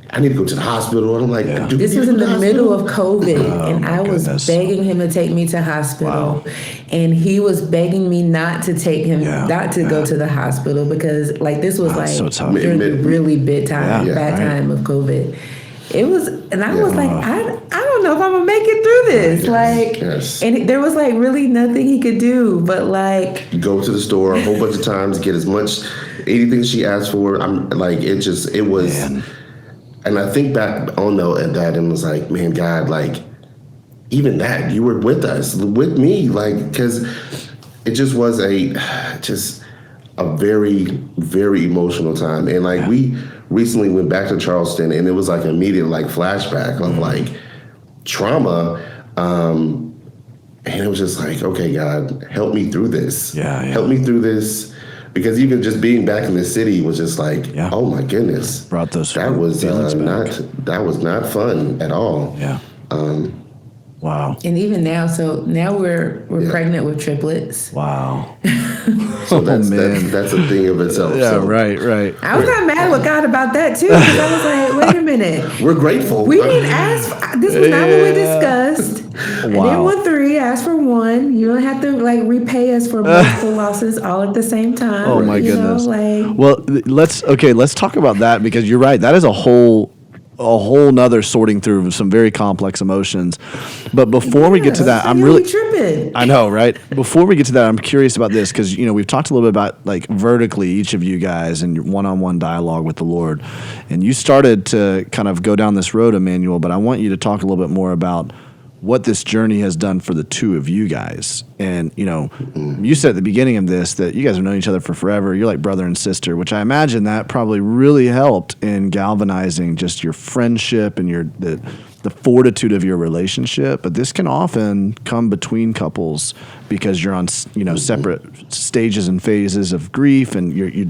I need to go to the hospital. And I'm like, this was in the middle of COVID, and I was goodness. begging him to take me to hospital, and he was begging me not to take him, not to go to the hospital because, like, this was so tough. during the really bad time of COVID. It was, and I was like, I don't know if I'm gonna make it through this. And there was like really nothing he could do, but like go to the store a whole bunch of times, get as much anything she asked for. I'm like, it was. Man. And I think back on that and was like, man, God, like, even that, you were with us, with me, like, because it just was a very, very emotional time. And like, we recently went back to Charleston, and it was like immediate like flashback of like trauma. And it was just like, okay, God, help me through this. Help me through this. Because even just being back in the city was just like, oh my goodness, brought those that was back. that was not fun at all. Wow. And even now, so now we're pregnant with triplets. Wow. So that's a thing of itself. Yeah, so. right. I was not mad with God about that too, because I was like, wait a minute. We're grateful. We didn't ask. This was not what we discussed. I didn't want 3. Ask for 1. You don't have to like repay us for multiple losses all at the same time. Oh my goodness. Well, let's talk about that, because you're right. That is a whole nother sorting through of some very complex emotions. But before we get to that, I'm really tripping. I know, right? Before we get to that, I'm curious about this, because we've talked a little bit about like vertically each of you guys and your one-on-one dialogue with the Lord, and you started to kind of go down this road, Emmanuel. But I want you to talk a little bit more about what this journey has done for the two of you guys. And, you said at the beginning of this that you guys have known each other for forever. You're like brother and sister, which I imagine that probably really helped in galvanizing just your friendship and the fortitude of your relationship. But this can often come between couples because you're on, separate stages and phases of grief, and you're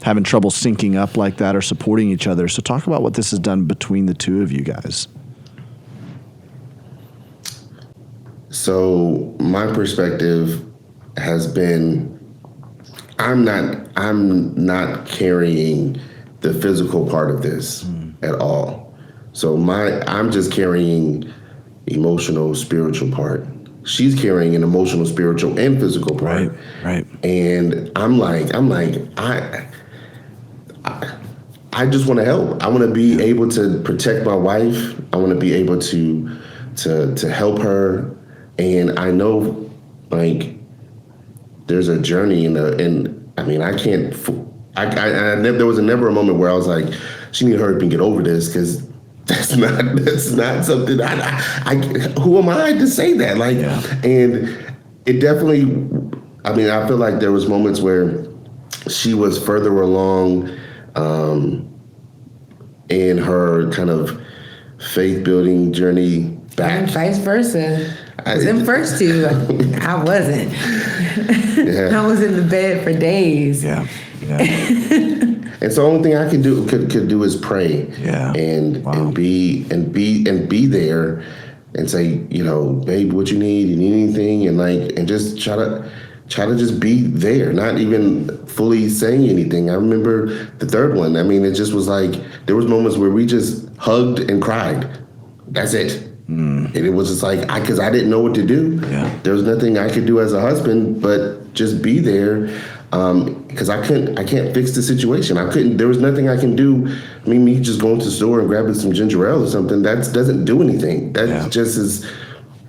having trouble syncing up like that or supporting each other. So talk about what this has done between the two of you guys. So my perspective has been, I'm not carrying the physical part of this at all. So I'm just carrying emotional, spiritual part. She's carrying an emotional, spiritual, and physical part. Right. And I'm like, I just want to help. I want to be able to protect my wife. I want to be able to help her. And I know, like, there's a journey and I mean, I can't. There was never a moment where I was like, she need to hurry up and get over this, because that's not something. Who am I to say that? Like, and it definitely. I mean, I feel like there was moments where she was further along in her kind of faith building journey back. And vice versa. Them first two, I wasn't. I was in the bed for days. And so the only thing I could do is pray. And be there and say, babe, what you need? You need anything? And just try to just be there, not even fully saying anything. I remember the third one. I mean, it just was like, there was moments where we just hugged and cried. That's it. And it was just like, because I didn't know what to do. There was nothing I could do as a husband but just be there, because I can't fix the situation. There was nothing I can do. I mean, me just going to the store and grabbing some ginger ale or something, that doesn't do anything. That just is,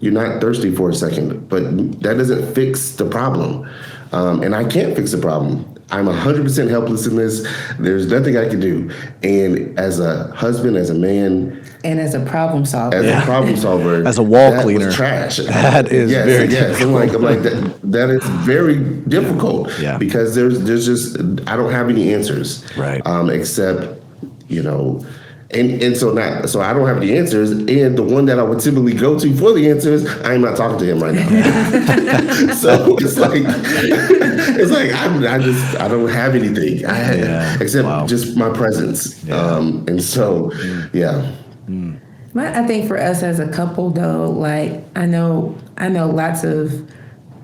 you're not thirsty for a second, but that doesn't fix the problem. And I can't fix the problem. I'm 100% helpless in this. There's nothing I can do. And as a husband, as a man, and as a problem solver, as a wall cleaner, was trash. That is very difficult. I'm like that is very difficult. Because there's just, I don't have any answers. Right. Except, And so I don't have the answers, and the one that I would typically go to for the answers, I'm not talking to him right now. So it's like I don't have anything except just my presence. And so But I think for us as a couple, though, like I know lots of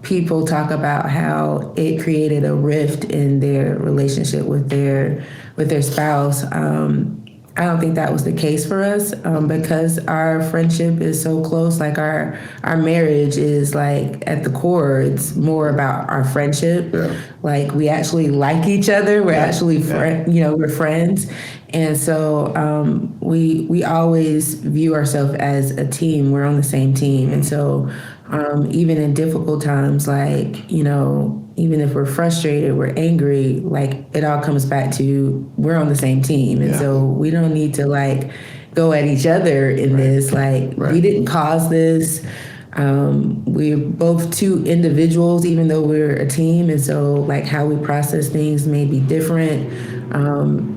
people talk about how it created a rift in their relationship with their spouse. I don't think that was the case for us because our friendship is so close. Like our marriage is like at the core. It's more about our friendship. Yeah. Like we actually like each other. We're actually we're friends, and so we always view ourselves as a team. We're on the same team, and so even in difficult times, like even if we're frustrated, we're angry, like it all comes back to we're on the same team. And so we don't need to like go at each other in this. Like we didn't cause this. We're both two individuals, even though we're a team. And so like how we process things may be different.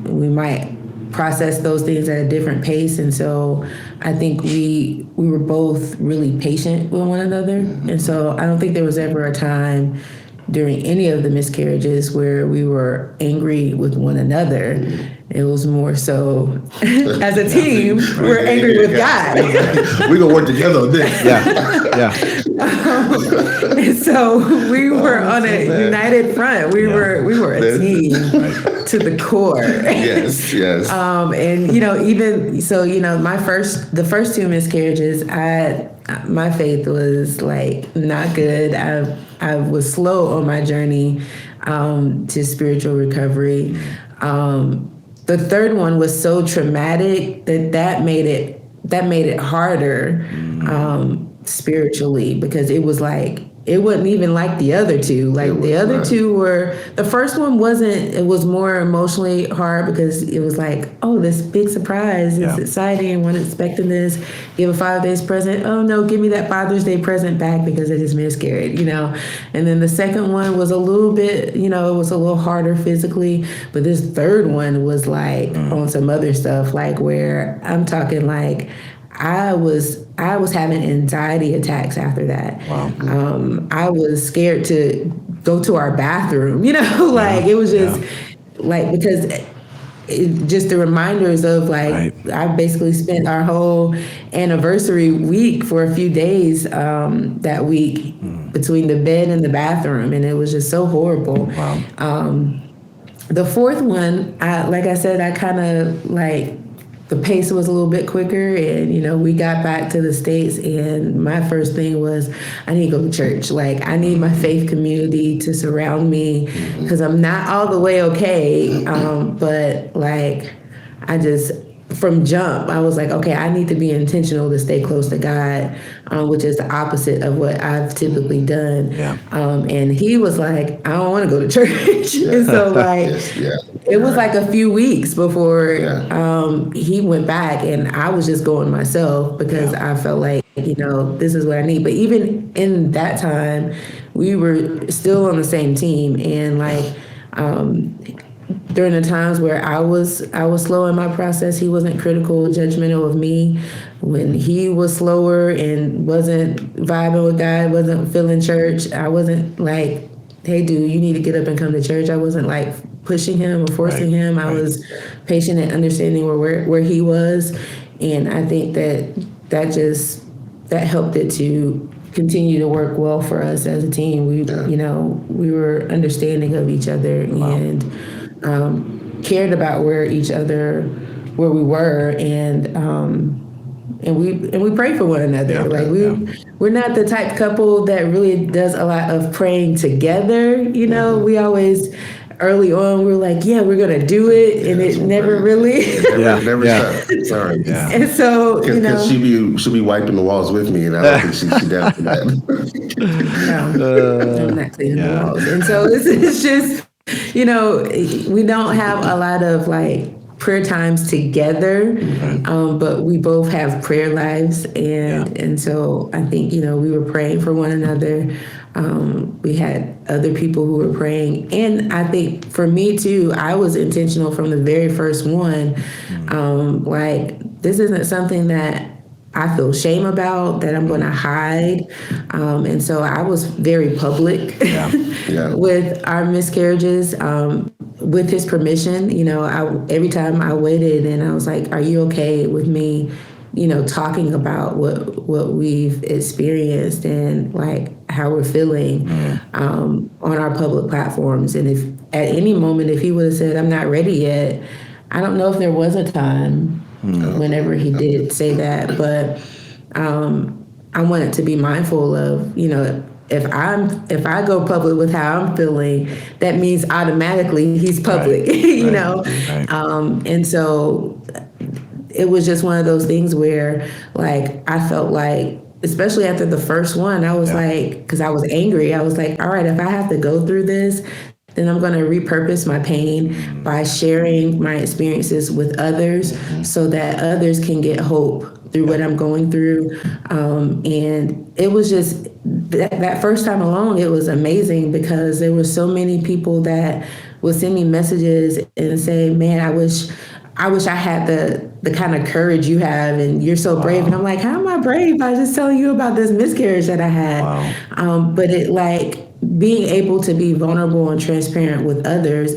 We might process those things at a different pace. And so I think we were both really patient with one another. And so I don't think there was ever a time during any of the miscarriages where we were angry with one another. It was more so as a team, we're angry with God. We're going to work together on this. And so we were on a united front. We were a team to the core. Yes. And even so, the first two miscarriages, my faith was like not good. I was slow on my journey to spiritual recovery. The third one was so traumatic that made it harder spiritually, because it was like it wasn't even like the other two. Like the other two were, the first one wasn't, it was more emotionally hard because it was like, oh, this big surprise. It's exciting. I wasn't expecting this. Give a Father's Day present. Oh no, give me that Father's Day present back because I just miscarried, And then the second one was a little bit, it was a little harder physically. But this third one was like on some other stuff, like where I'm talking like, I was having anxiety attacks after that. Wow. I was scared to go to our bathroom, like it was just like, because just the reminders of like, I basically spent our whole anniversary week for a few days that week between the bed and the bathroom. And it was just so horrible. Wow. The fourth one, like I said, I kind of like, the pace was a little bit quicker, and we got back to the States, and my first thing was I need to go to church. Like I need my faith community to surround me, because I'm not all the way okay, but like I just from jump I was like, okay, I need to be intentional to stay close to God, which is the opposite of what I've typically done. And he was like, I don't want to go to church. And so like it was like a few weeks before he went back, and I was just going myself because I felt like, this is what I need. But even in that time, we were still on the same team, and like during the times where I was slow in my process, he wasn't critical, judgmental of me. When he was slower and wasn't vibing with God, wasn't feeling church, I wasn't like, hey, dude, you need to get up and come to church. I wasn't like pushing him or forcing him. I was patient and understanding where he was. And I think that helped it to continue to work well for us as a team. We were understanding of each other and cared about where we were, and we pray for one another. We're not the type couple that really does a lot of praying together. We always early on we were like, we're gonna do it, and it never really. Never stopped. Sorry. And so because she'll be wiping the walls with me, and I don't think she down for that. No, I'm not cleaning the walls, and so it's just. We don't have a lot of like prayer times together, but we both have prayer lives, and so I think we were praying for one another, We had other people who were praying. And I think for me too, I was intentional from the very first one. Like, this isn't something that I feel shame about, that I'm going to hide. And so I was very public with our miscarriages, with his permission. Every time I waited and I was like, are you okay with me, talking about what we've experienced and like how we're feeling on our public platforms? And if at any moment, if he would have said, I'm not ready yet, I don't know if there was a time whenever he did say that, but I wanted to be mindful of, if I go public with how I'm feeling, that means automatically he's public, Right. And so it was just one of those things where, like, I felt like, especially after the first one, I was like, because I was angry, I was like, all right, if I have to go through this, then I'm going to repurpose my pain by sharing my experiences with others so that others can get hope through what I'm going through. And it was just that first time alone, it was amazing because there were so many people that would send me messages and say, man, I wish I had the kind of courage you have, and you're so brave. And I'm like, how am I brave by just telling you about this miscarriage that I had? But it, like, being able to be vulnerable and transparent with others,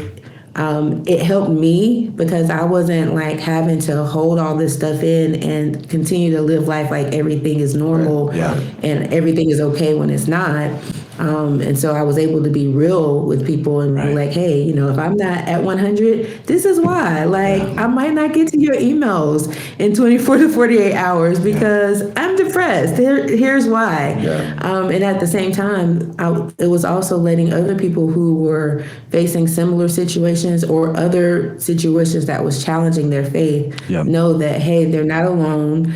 it helped me because I wasn't like having to hold all this stuff in and continue to live life like everything is normal and everything is okay when it's not. And so I was able to be real with people and be like, hey, if I'm not at 100, this is why. Like, I might not get to your emails in 24 to 48 hours because I'm depressed. Here's why. And at the same time, it was also letting other people who were facing similar situations or other situations that was challenging their faith know that, hey, they're not alone.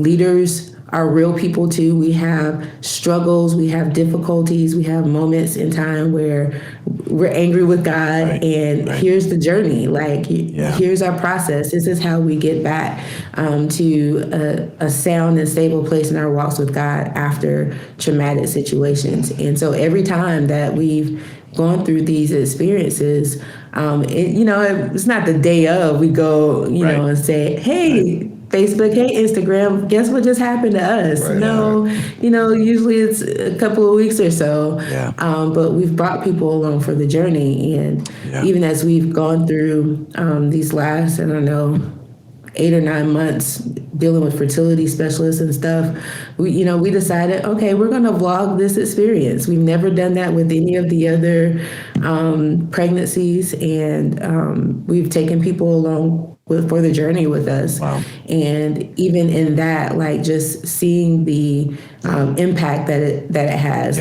Leaders are real people too. We have struggles, we have difficulties, we have moments in time where we're angry with God, and here's the journey. Like, here's our process. This is how we get back to a sound and stable place in our walks with God after traumatic situations. And so every time that we've gone through these experiences, it's not the day of we go, and say, hey, Facebook, hey, Instagram, guess what just happened to us? Usually it's a couple of weeks or so. But we've brought people along for the journey. And even as we've gone through these last, 8 or 9 months dealing with fertility specialists and stuff, we decided, okay, we're going to vlog this experience. We've never done that with any of the other pregnancies, and we've taken people along for the journey with us. And even in that, like, just seeing the impact that it has,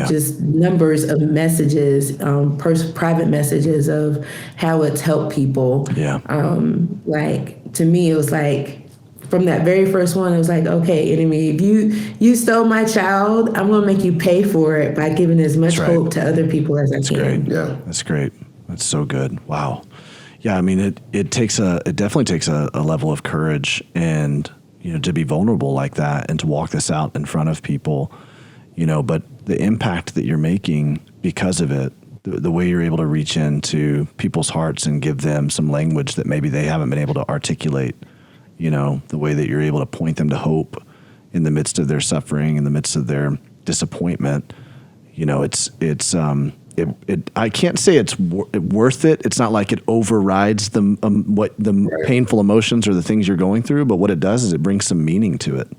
just numbers of messages, private messages of how it's helped people. Like, to me, it was like, from that very first one, it was like, okay, enemy, if you stole my child, I'm going to make you pay for it by giving as much hope to other people as I can. That's great. That's so good. Wow. Yeah, I mean, it definitely takes a level of courage and, to be vulnerable like that and to walk this out in front of people, but the impact that you're making because of it, the way you're able to reach into people's hearts and give them some language that maybe they haven't been able to articulate, the way that you're able to point them to hope in the midst of their suffering, in the midst of their disappointment, I can't say it's worth it. It's not like it overrides the painful emotions or the things you're going through, but what it does is it brings some meaning to it.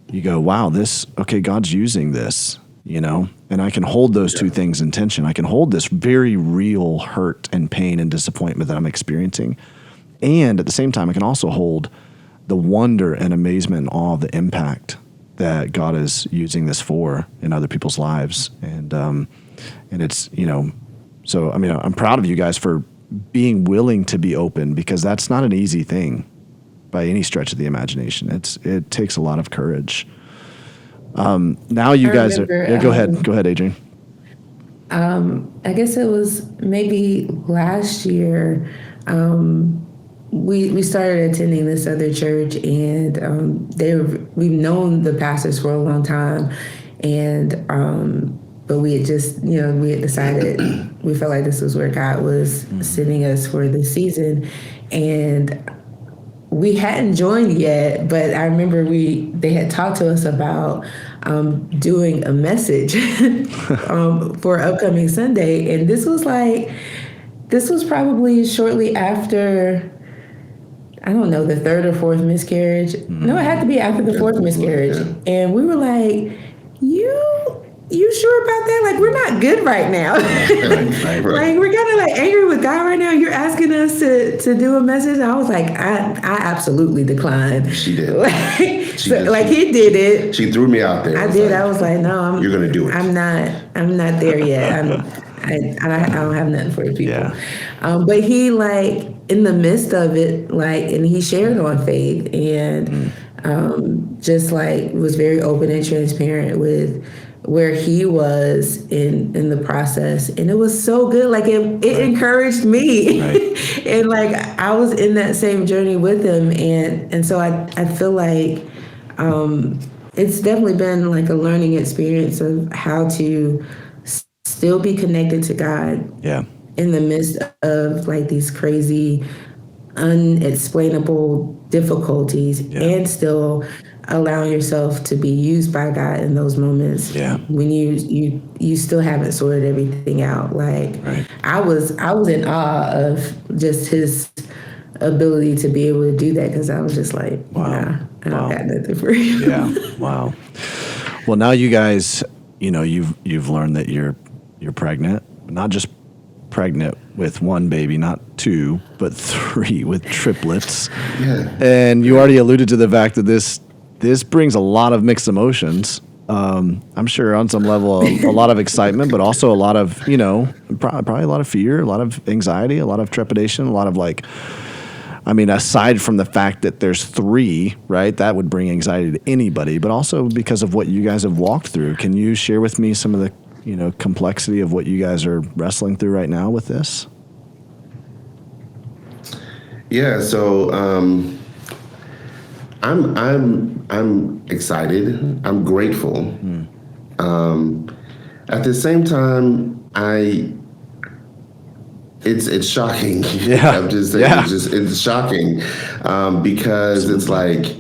You go, wow, God's using this, and I can hold those two things in tension. I can hold this very real hurt and pain and disappointment that I'm experiencing. And at the same time, I can also hold the wonder and amazement and awe of the impact that God is using this for in other people's lives. And it's, so, I'm proud of you guys for being willing to be open, because that's not an easy thing by any stretch of the imagination. It takes a lot of courage. Now you guys are, go ahead, Adrienne. I guess it was maybe last year, we started attending this other church, and we've known the pastors for a long time. And but we had just, we had decided we felt like this was where God was sending us for this season, and we hadn't joined yet. But I remember they had talked to us about doing a message for upcoming Sunday, and this was probably shortly after, I don't know, the third or fourth miscarriage. No, it had to be after the fourth miscarriage. And we were like, you sure about that? Like, we're not good right now. Right. Like, we're kind of like angry with God right now. You're asking us to do a message. And I was like, I absolutely declined. She did. He did it. She threw me out there. I did. I was like, no, you're gonna do it. I'm not there yet. I don't have nothing for you people. Yeah. But he, like, in the midst of it, like, and he shared on faith, and just like was very open and transparent with where he was in the process, and it was so good. Like, it encouraged me, right. And like I was in that same journey with him, and so I feel like it's definitely been like a learning experience of how to still be connected to God, in the midst of like these crazy, unexplainable difficulties, and still allowing yourself to be used by God in those moments. When you still haven't sorted everything out. Like, I was in awe of just his ability to be able to do that, because I was just like, nah, I don't got nothing for you. Wow. Well, now you guys, you've learned that you're pregnant, not just pregnant with one baby, not two, but three, with triplets. And you already alluded to the fact that this brings a lot of mixed emotions. I'm sure on some level, a lot of excitement, but also a lot of, probably a lot of fear, a lot of anxiety, a lot of trepidation, a lot of aside from the fact that there's three, right, that would bring anxiety to anybody, but also because of what you guys have walked through. Can you share with me some of the, complexity of what you guys are wrestling through right now with this? Yeah. So, I'm excited. I'm grateful. At the same time, it's shocking. I'm just saying, it's shocking because it's like,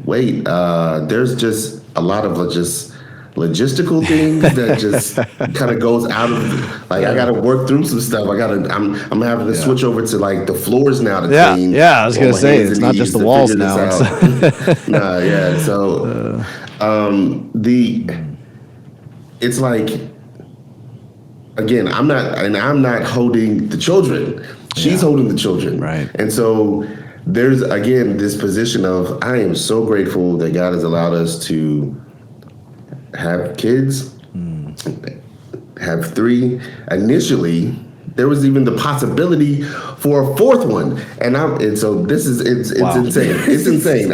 wait, there's just a lot of just logistical things that just kind of goes out of, like, I got to work through some stuff. I'm having to switch over to like the floors now to clean. Yeah, I was gonna say it's not just the walls now. So it's like, again, I'm not holding the children. She's holding the children. Right. And so there's, again, this position of, I am so grateful that God has allowed us to have kids, have three. Initially, there was even the possibility for a fourth one, and so this is it's insane. It's insane.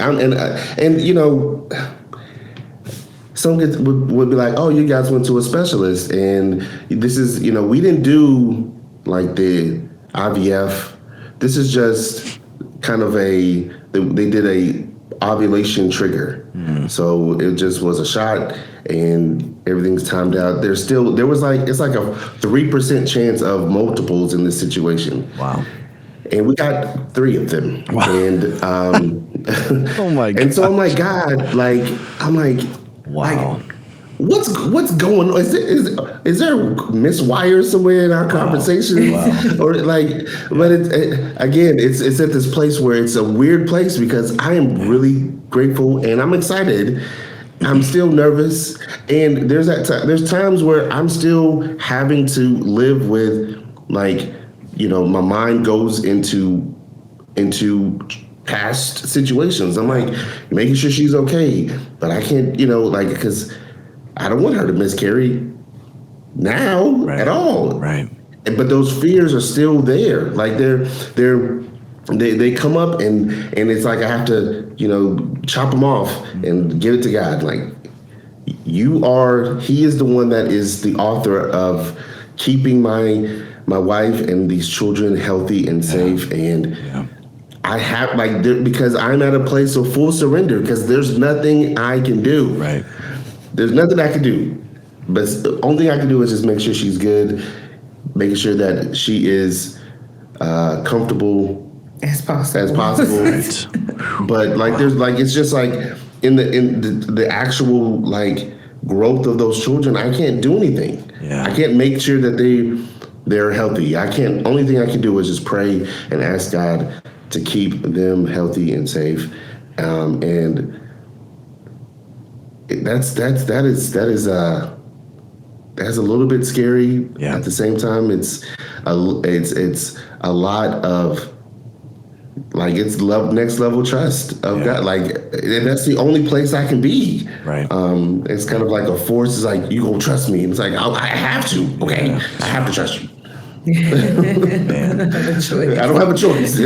Some kids would be like, "Oh, you guys went to a specialist," and this is, we didn't do like the IVF. This is just kind of they did a ovulation trigger. So it just was a shot and everything's timed out. It's like a 3% chance of multiples in this situation. Wow. And we got 3 of them. Wow. And oh my God. And so I'm like, God, wow. Like, what's going on? Is there miswires somewhere in our conversation? Wow. Or but it's at this place where it's a weird place, because I am really grateful and I'm excited. I'm still nervous, and there's times where I'm still having to live with, my mind goes into past situations. I'm like making sure she's okay, but I can't, because I don't want her to miscarry now at all. Right. But those fears are still there. Like they come up, and it's like I have to, chop them off and give it to God. Like, He is the one that is the author of keeping my wife and these children healthy and safe. And I have, because I'm at a place of full surrender, because there's nothing I can do. Right. There's nothing I can do. But the only thing I can do is just make sure she's good, making sure that she is comfortable as possible. Right. But like there's like it's just like in the actual like growth of those children, I can't do anything. Yeah. I can't make sure that they're healthy. I can't. Only thing I can do is just pray and ask God to keep them healthy and safe. And that is a little bit scary. Yeah. At the same time, it's a lot of like it's next level trust of God. Like and that's the only place I can be. Right. It's kind of like a force. It's like you gonna trust me. And it's like I have to. Okay, Yeah. I have to trust you. Man. I don't have a choice.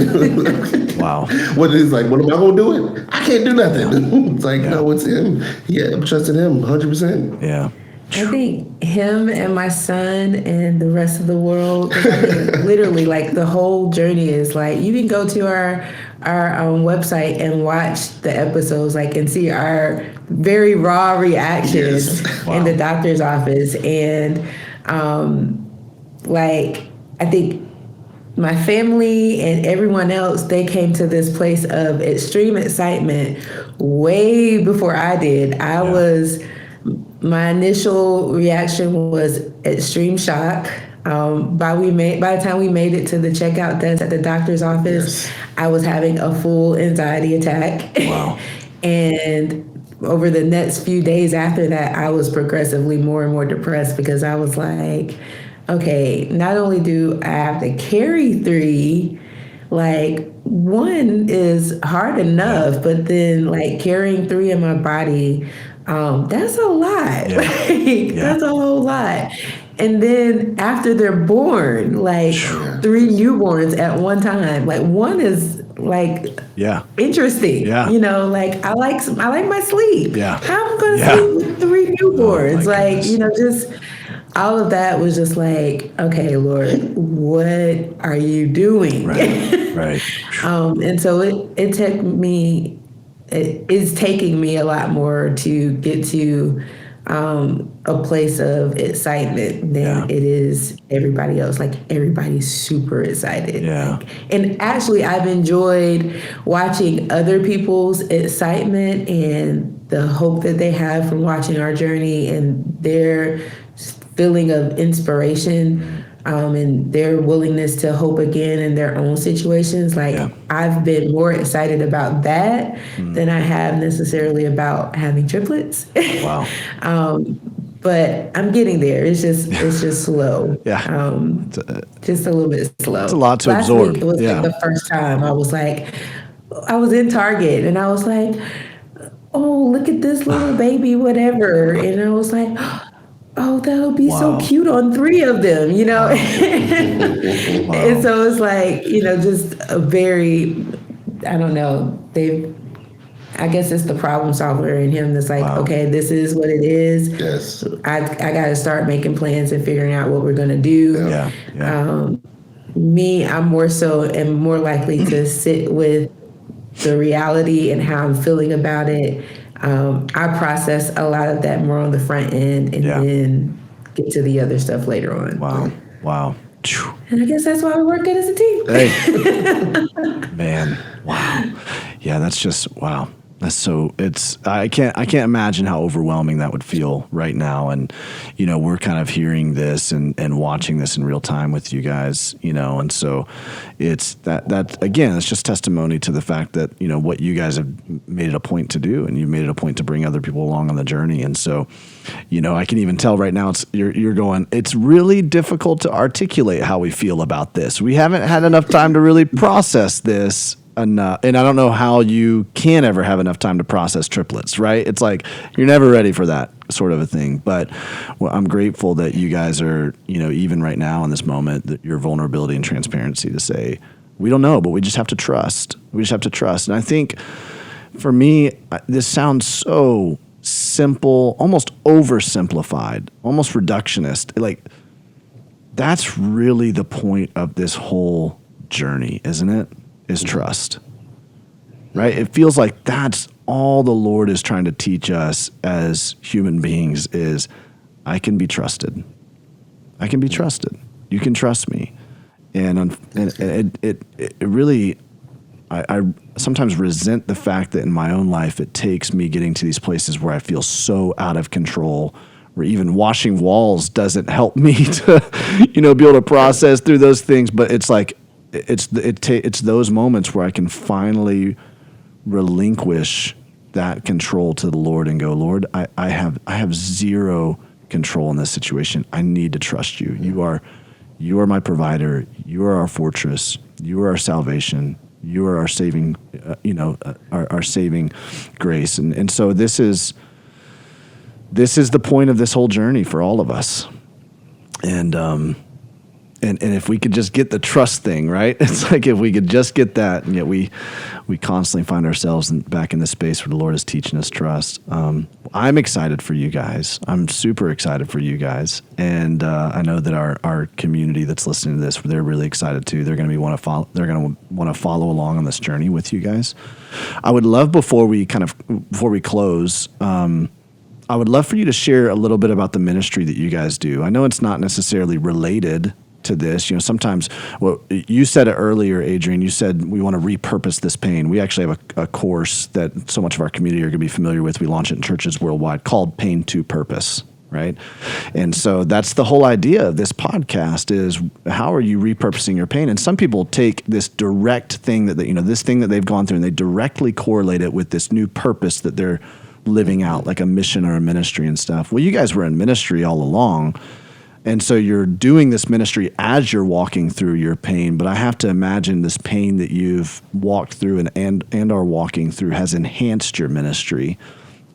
Wow. What is like? What am I gonna do? It? I can't do nothing. It's like no, it's him. Yeah, I'm trusting him 100%. Yeah. I think him and my son and the rest of the world, I mean, literally, like the whole journey is like you can go to our website and watch the episodes, like and see our very raw reactions in the doctor's office, and like I think my family and everyone else, they came to this place of extreme excitement way before I did. My initial reaction was extreme shock. By the time we made it to the checkout desk at the doctor's office, I was having a full anxiety attack. Wow. And over the next few days after that, I was progressively more and more depressed because I was like, okay, not only do I have to carry 3, like 1 is hard enough, but then like carrying 3 in my body, that's a lot. Yeah. Like, that's a whole lot. And then after they're born, like 3 newborns at one time, like 1 is like interesting. Yeah. You know, like I like my sleep. Yeah. How am I gonna sleep with 3 newborns? Oh, like, goodness. you know, just all of that was just like, okay, Lord, what are you doing? Right. And so it took me. It is taking me a lot more to get to a place of excitement than it is everybody else. Like everybody's super excited. Yeah. And actually, I've enjoyed watching other people's excitement and the hope that they have from watching our journey and their feeling of inspiration. And their willingness to hope again in their own situations. Like I've been more excited about that than I have necessarily about having triplets. Wow. But I'm getting there. It's just slow. Yeah. Just a little bit slow. It's a lot to Last absorb. week, it was like the first time I was in Target and I was like, oh, look at this little baby, whatever. And I was like, oh, that would be so cute on 3 of them, you know? And so it's like, you know, just a very, I don't know, I guess it's the problem solver in him that's like, okay, this is what it is. Yes. I got to start making plans and figuring out what we're going to do. Me, I'm more so and more likely to sit with the reality and how I'm feeling about it. I process a lot of that more on the front end and then get to the other stuff later on. Wow. And I guess that's why we work good as a team. Hey. Man. Wow. Yeah, that's just, wow. That's so, I can't imagine how overwhelming that would feel right now. And, you know, we're kind of hearing this and watching this in real time with you guys, you know, and so it's that again, it's just testimony to the fact that, you know, what you guys have made it a point to do, and you've made it a point to bring other people along on the journey. And so, you know, I can even tell right now you're going, it's really difficult to articulate how we feel about this. We haven't had enough time to really process this enough. And I don't know how you can ever have enough time to process triplets, right? It's like you're never ready for that sort of a thing. But I'm grateful that you guys are, you know, even right now in this moment, that your vulnerability and transparency to say, we don't know, but we just have to trust. We just have to trust. And I think for me, this sounds so simple, almost oversimplified, almost reductionist. Like that's really the point of this whole journey, isn't it? Is trust, right? It feels like that's all the Lord is trying to teach us as human beings is, I can be trusted. I can be trusted. You can trust me. And it really, I sometimes resent the fact that in my own life, it takes me getting to these places where I feel so out of control, where even washing walls doesn't help me to, be able to process through those things. But it's like, it's those moments where I can finally relinquish that control to the Lord and go, Lord, I have zero control in this situation. I need to trust you. You are my provider. You are our fortress. You are our salvation. You are our saving, our saving grace. And so this is the point of this whole journey for all of us. And if we could just get the trust thing, right? It's like if we could just get that, and yet we constantly find ourselves back in the space where the Lord is teaching us trust. I'm excited for you guys. I'm super excited for you guys. And I know that our community that's listening to this, they're really excited too. They're going to want to follow along on this journey with you guys. I would love before we close, I would love for you to share a little bit about the ministry that you guys do. I know it's not necessarily related to this. Sometimes, you said it earlier, Adrienne, you said we want to repurpose this pain. We actually have a course that so much of our community are going to be familiar with. We launch it in churches worldwide called Pain to Purpose, right? And so that's the whole idea of this podcast is how are you repurposing your pain? And some people take this direct thing this thing that they've gone through and they directly correlate it with this new purpose that they're living out, like a mission or a ministry and stuff. Well, you guys were in ministry all along. And so you're doing this ministry as you're walking through your pain. But I have to imagine this pain that you've walked through and are walking through has enhanced your ministry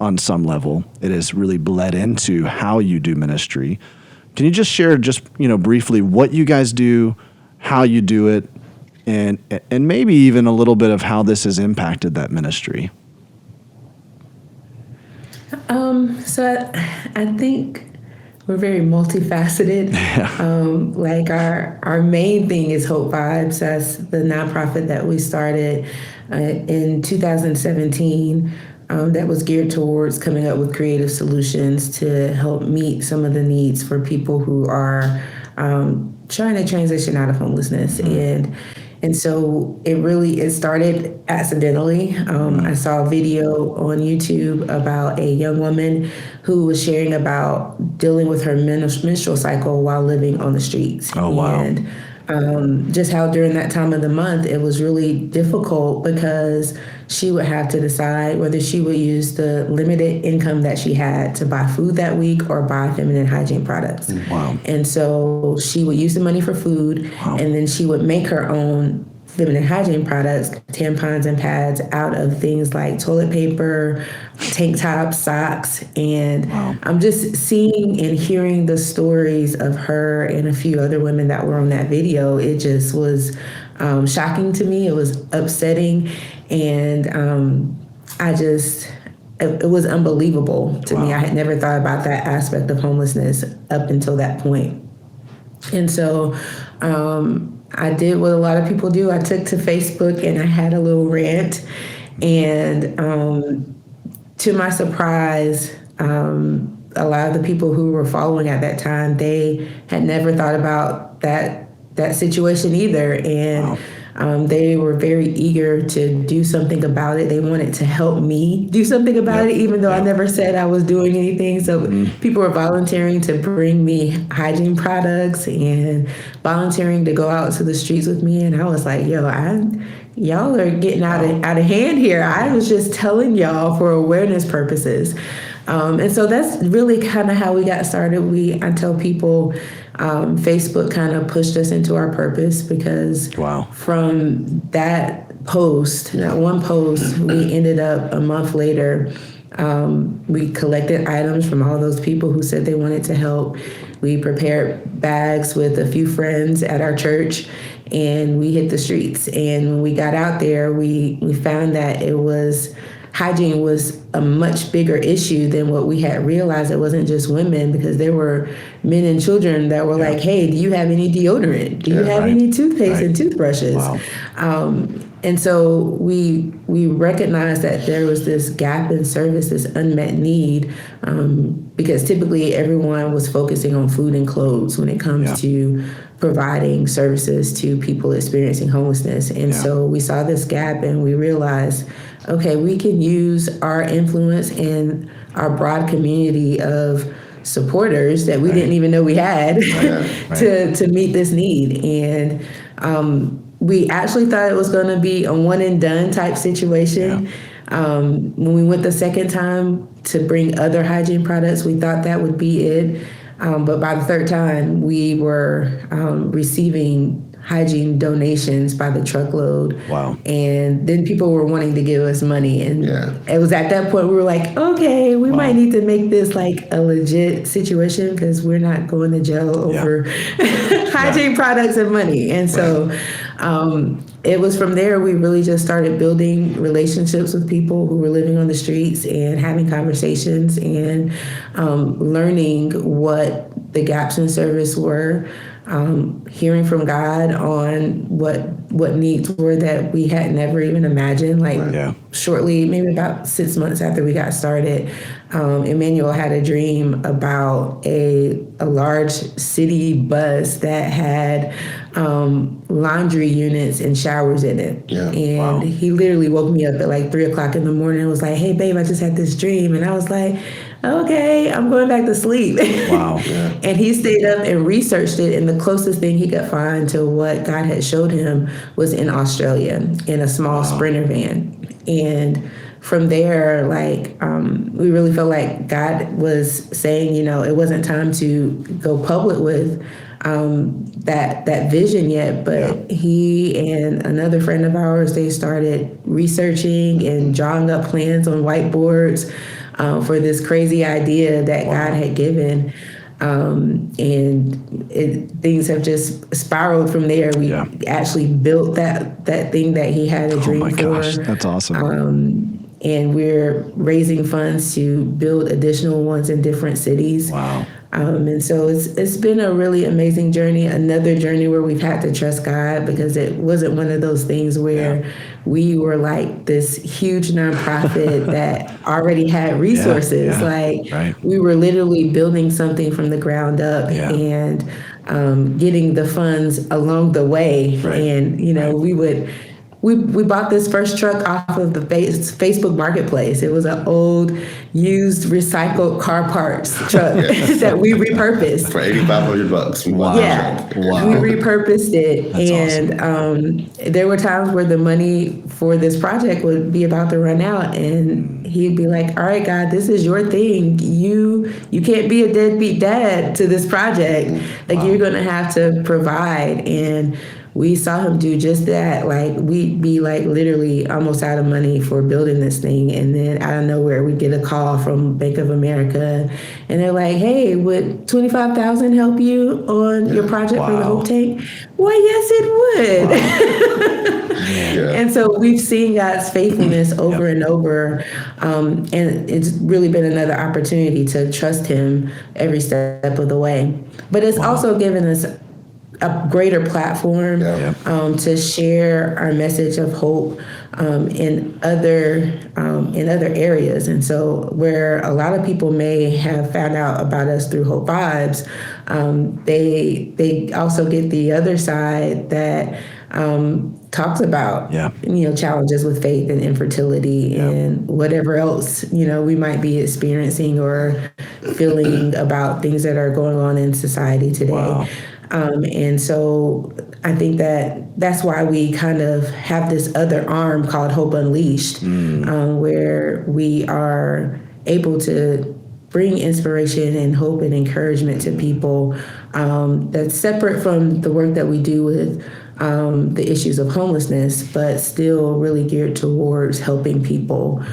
on some level. It has really bled into how you do ministry. Can you just share briefly what you guys do, how you do it, and maybe even a little bit of how this has impacted that ministry? So I think we're very multifaceted. Yeah. Like our main thing is Hope Vibes. That's the nonprofit that we started in 2017 that was geared towards coming up with creative solutions to help meet some of the needs for people who are trying to transition out of homelessness. And so it started accidentally. I saw a video on YouTube about a young woman who was sharing about dealing with her menstrual cycle while living on the streets. Oh, wow. And just how during that time of the month, it was really difficult because she would have to decide whether she would use the limited income that she had to buy food that week or buy feminine hygiene products. Wow. And so she would use the money for food, Wow. and then she would make her own feminine hygiene products, tampons and pads, out of things like toilet paper, tank tops, socks. And Wow. I'm just seeing and hearing the stories of her and a few other women that were on that video. It just was shocking to me. It was upsetting. And it was unbelievable to me. I had never thought about that aspect of homelessness up until that point. And so I did what a lot of people do. I took to Facebook and I had a little rant. And to my surprise, a lot of the people who were following at that time, they had never thought about that situation either. And they were very eager to do something about it. They wanted to help me do something about it, even though I never said I was doing anything. So people were volunteering to bring me hygiene products and volunteering to go out to the streets with me. And I was like, y'all are getting out of hand here. I was just telling y'all for awareness purposes. And so that's really kind of how we got started. I tell people Facebook kind of pushed us into our purpose because from that one post, we ended up a month later, we collected items from all those people who said they wanted to help. We prepared bags with a few friends at our church, and we hit the streets. And when we got out there, we found that hygiene was a much bigger issue than what we had realized. It wasn't just women, because there were men and children that were like, hey, do you have any deodorant? Do you have any toothpaste and toothbrushes? And so we recognized that there was this gap in service, this unmet need, because typically everyone was focusing on food and clothes when it comes to providing services to people experiencing homelessness. And so we saw this gap and we realized, okay, we can use our influence in our broad community of supporters that we didn't even know we had to meet this need. And we actually thought it was going to be a one and done type situation. When we went the second time to bring other hygiene products, we thought that would be it. But by the third time, we were receiving hygiene donations by the truckload. Wow. And then people were wanting to give us money. And it was at that point we were like, okay, we might need to make this like a legit situation because we're not going to jail over hygiene products and money. And so it was from there we really just started building relationships with people who were living on the streets and having conversations and learning what the gaps in service were. Hearing from God on what needs were that we had never even imagined. Like shortly, maybe about 6 months after we got started, Emmanuel had a dream about a large city bus that had laundry units and showers in it. And he literally woke me up at like 3:00 in the morning and was like, "Hey babe, I just had this dream." And I was like, okay, I'm going back to sleep. And he stayed up and researched it. And the closest thing he could find to what God had showed him was in Australia in a small Sprinter van. And from there, like, we really felt like God was saying, you know, it wasn't time to go public with that vision yet, but he and another friend of ours, they started researching and drawing up plans on whiteboards for this crazy idea that God had given. Things have just spiraled from there. We actually built that thing that he had a dream for. Oh my gosh, that's awesome. And we're raising funds to build additional ones in different cities. And so it's been a really amazing journey, another journey where we've had to trust God because it wasn't one of those things where we were like this huge nonprofit that already had resources. We were literally building something from the ground up and getting the funds along the way. And, you know, we bought this first truck off of the Facebook Marketplace. It was an old, used, recycled car parts truck that we repurposed for $8,500. We repurposed it. That's awesome. There were times where the money for this project would be about to run out, and he'd be like, "All right, God, this is your thing. You can't be a deadbeat dad to this project. Like you're gonna have to provide." And we saw him do just that. Like we'd be like literally almost out of money for building this thing. And then out of nowhere, we'd get a call from Bank of America and they're like, "Hey, would $25,000 help you on your project for the Hope Tank?" Why, yes, it would. And so we've seen God's faithfulness over and over. And it's really been another opportunity to trust him every step of the way. But it's also given us a greater platform to share our message of hope in other areas. And so where a lot of people may have found out about us through Hope Vibes, they also get the other side that talks about challenges with faith and infertility and whatever else we might be experiencing or feeling about things that are going on in society today. And so I think that's why we kind of have this other arm called Hope Unleashed, where we are able to bring inspiration and hope and encouragement to people that's separate from the work that we do with the issues of homelessness, but still really geared towards helping people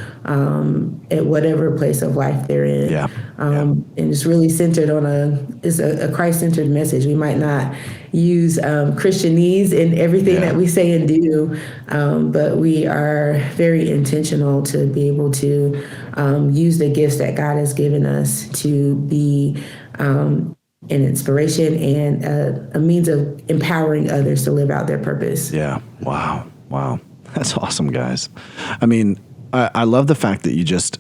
at whatever place of life they're in. And it's really centered on a Christ-centered message. We might not use Christianese in everything that we say and do, but we are very intentional to be able to use the gifts that God has given us to be an inspiration and a means of empowering others to live out their purpose. Wow. That's awesome, guys. I mean, I love the fact that you just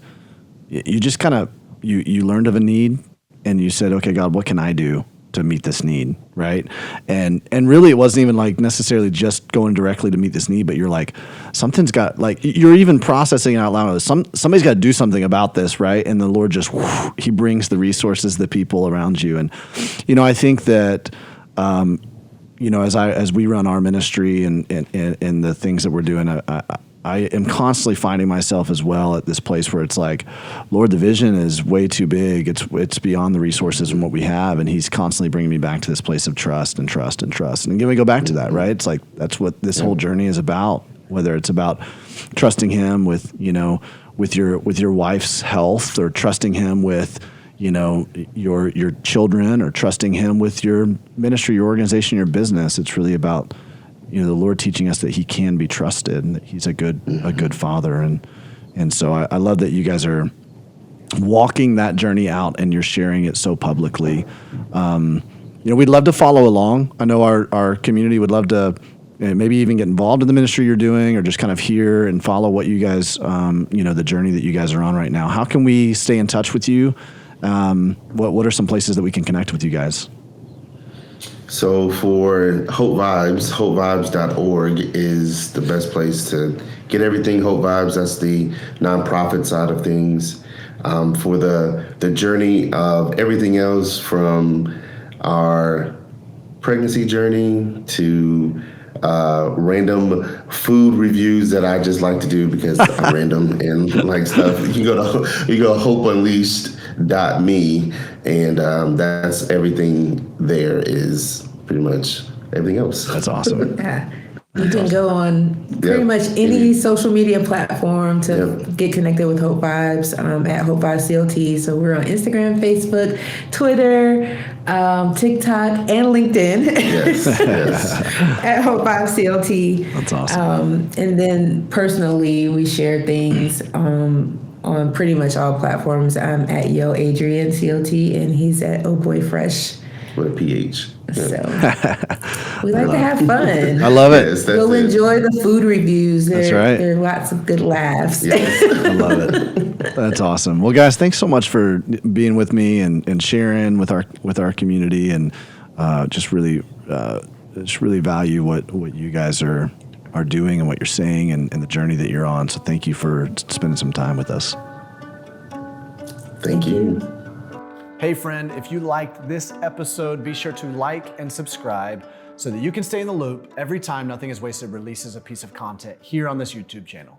kind of, you learned of a need and you said, okay, God, what can I do to meet this need, right? And really, it wasn't even like necessarily just going directly to meet this need, but you're like, something's got, like, you're even processing it out loud. Somebody's got to do something about this, right? And the Lord just, he brings the resources, the people around you. And, I think that, as we run our ministry and the things that we're doing, I am constantly finding myself as well at this place where it's like, Lord, the vision is way too big. It's beyond the resources and what we have. And he's constantly bringing me back to this place of trust and trust and trust. And again, we go back to that, right? It's like, that's what this whole journey is about, whether it's about trusting him with your wife's health, or trusting him with, your children, or trusting him with your ministry, your organization, your business. It's really about, the Lord teaching us that he can be trusted and that he's a good father. And so I love that you guys are walking that journey out and you're sharing it so publicly. We'd love to follow along. I know our community would love to maybe even get involved in the ministry you're doing, or just kind of hear and follow what you guys, the journey that you guys are on right now. How can we stay in touch with you? What are some places that we can connect with you guys? So for Hope Vibes, hopevibes.org is the best place to get everything Hope Vibes. That's the nonprofit side of things. For the journey of everything else, from our pregnancy journey to random food reviews that I just like to do because I'm random and like stuff. You go hopeunleashed.me, and that's everything. There is pretty much everything else. That's awesome. Yeah. You can go on pretty much any social media platform to get connected with Hope Vibes, at Hope Vibes CLT. So we're on Instagram, Facebook, Twitter, TikTok, and LinkedIn. Yes. At Hope Vibes CLT. That's awesome. And then personally, we share things on pretty much all platforms. I'm at Yo Adrienne CLT, and he's at Oh Boy Fresh. With a PH. So we like to have fun. I love it. Yes, We'll enjoy the food reviews. That's right. There are lots of good laughs. Yes. I love it. That's awesome. Well, guys, thanks so much for being with me and sharing with our community, and just really value what you guys are doing and what you're saying and the journey that you're on. So thank you for spending some time with us. Thank you. Hey friend, if you liked this episode, be sure to like and subscribe so that you can stay in the loop every time Nothing is Wasted releases a piece of content here on this YouTube channel.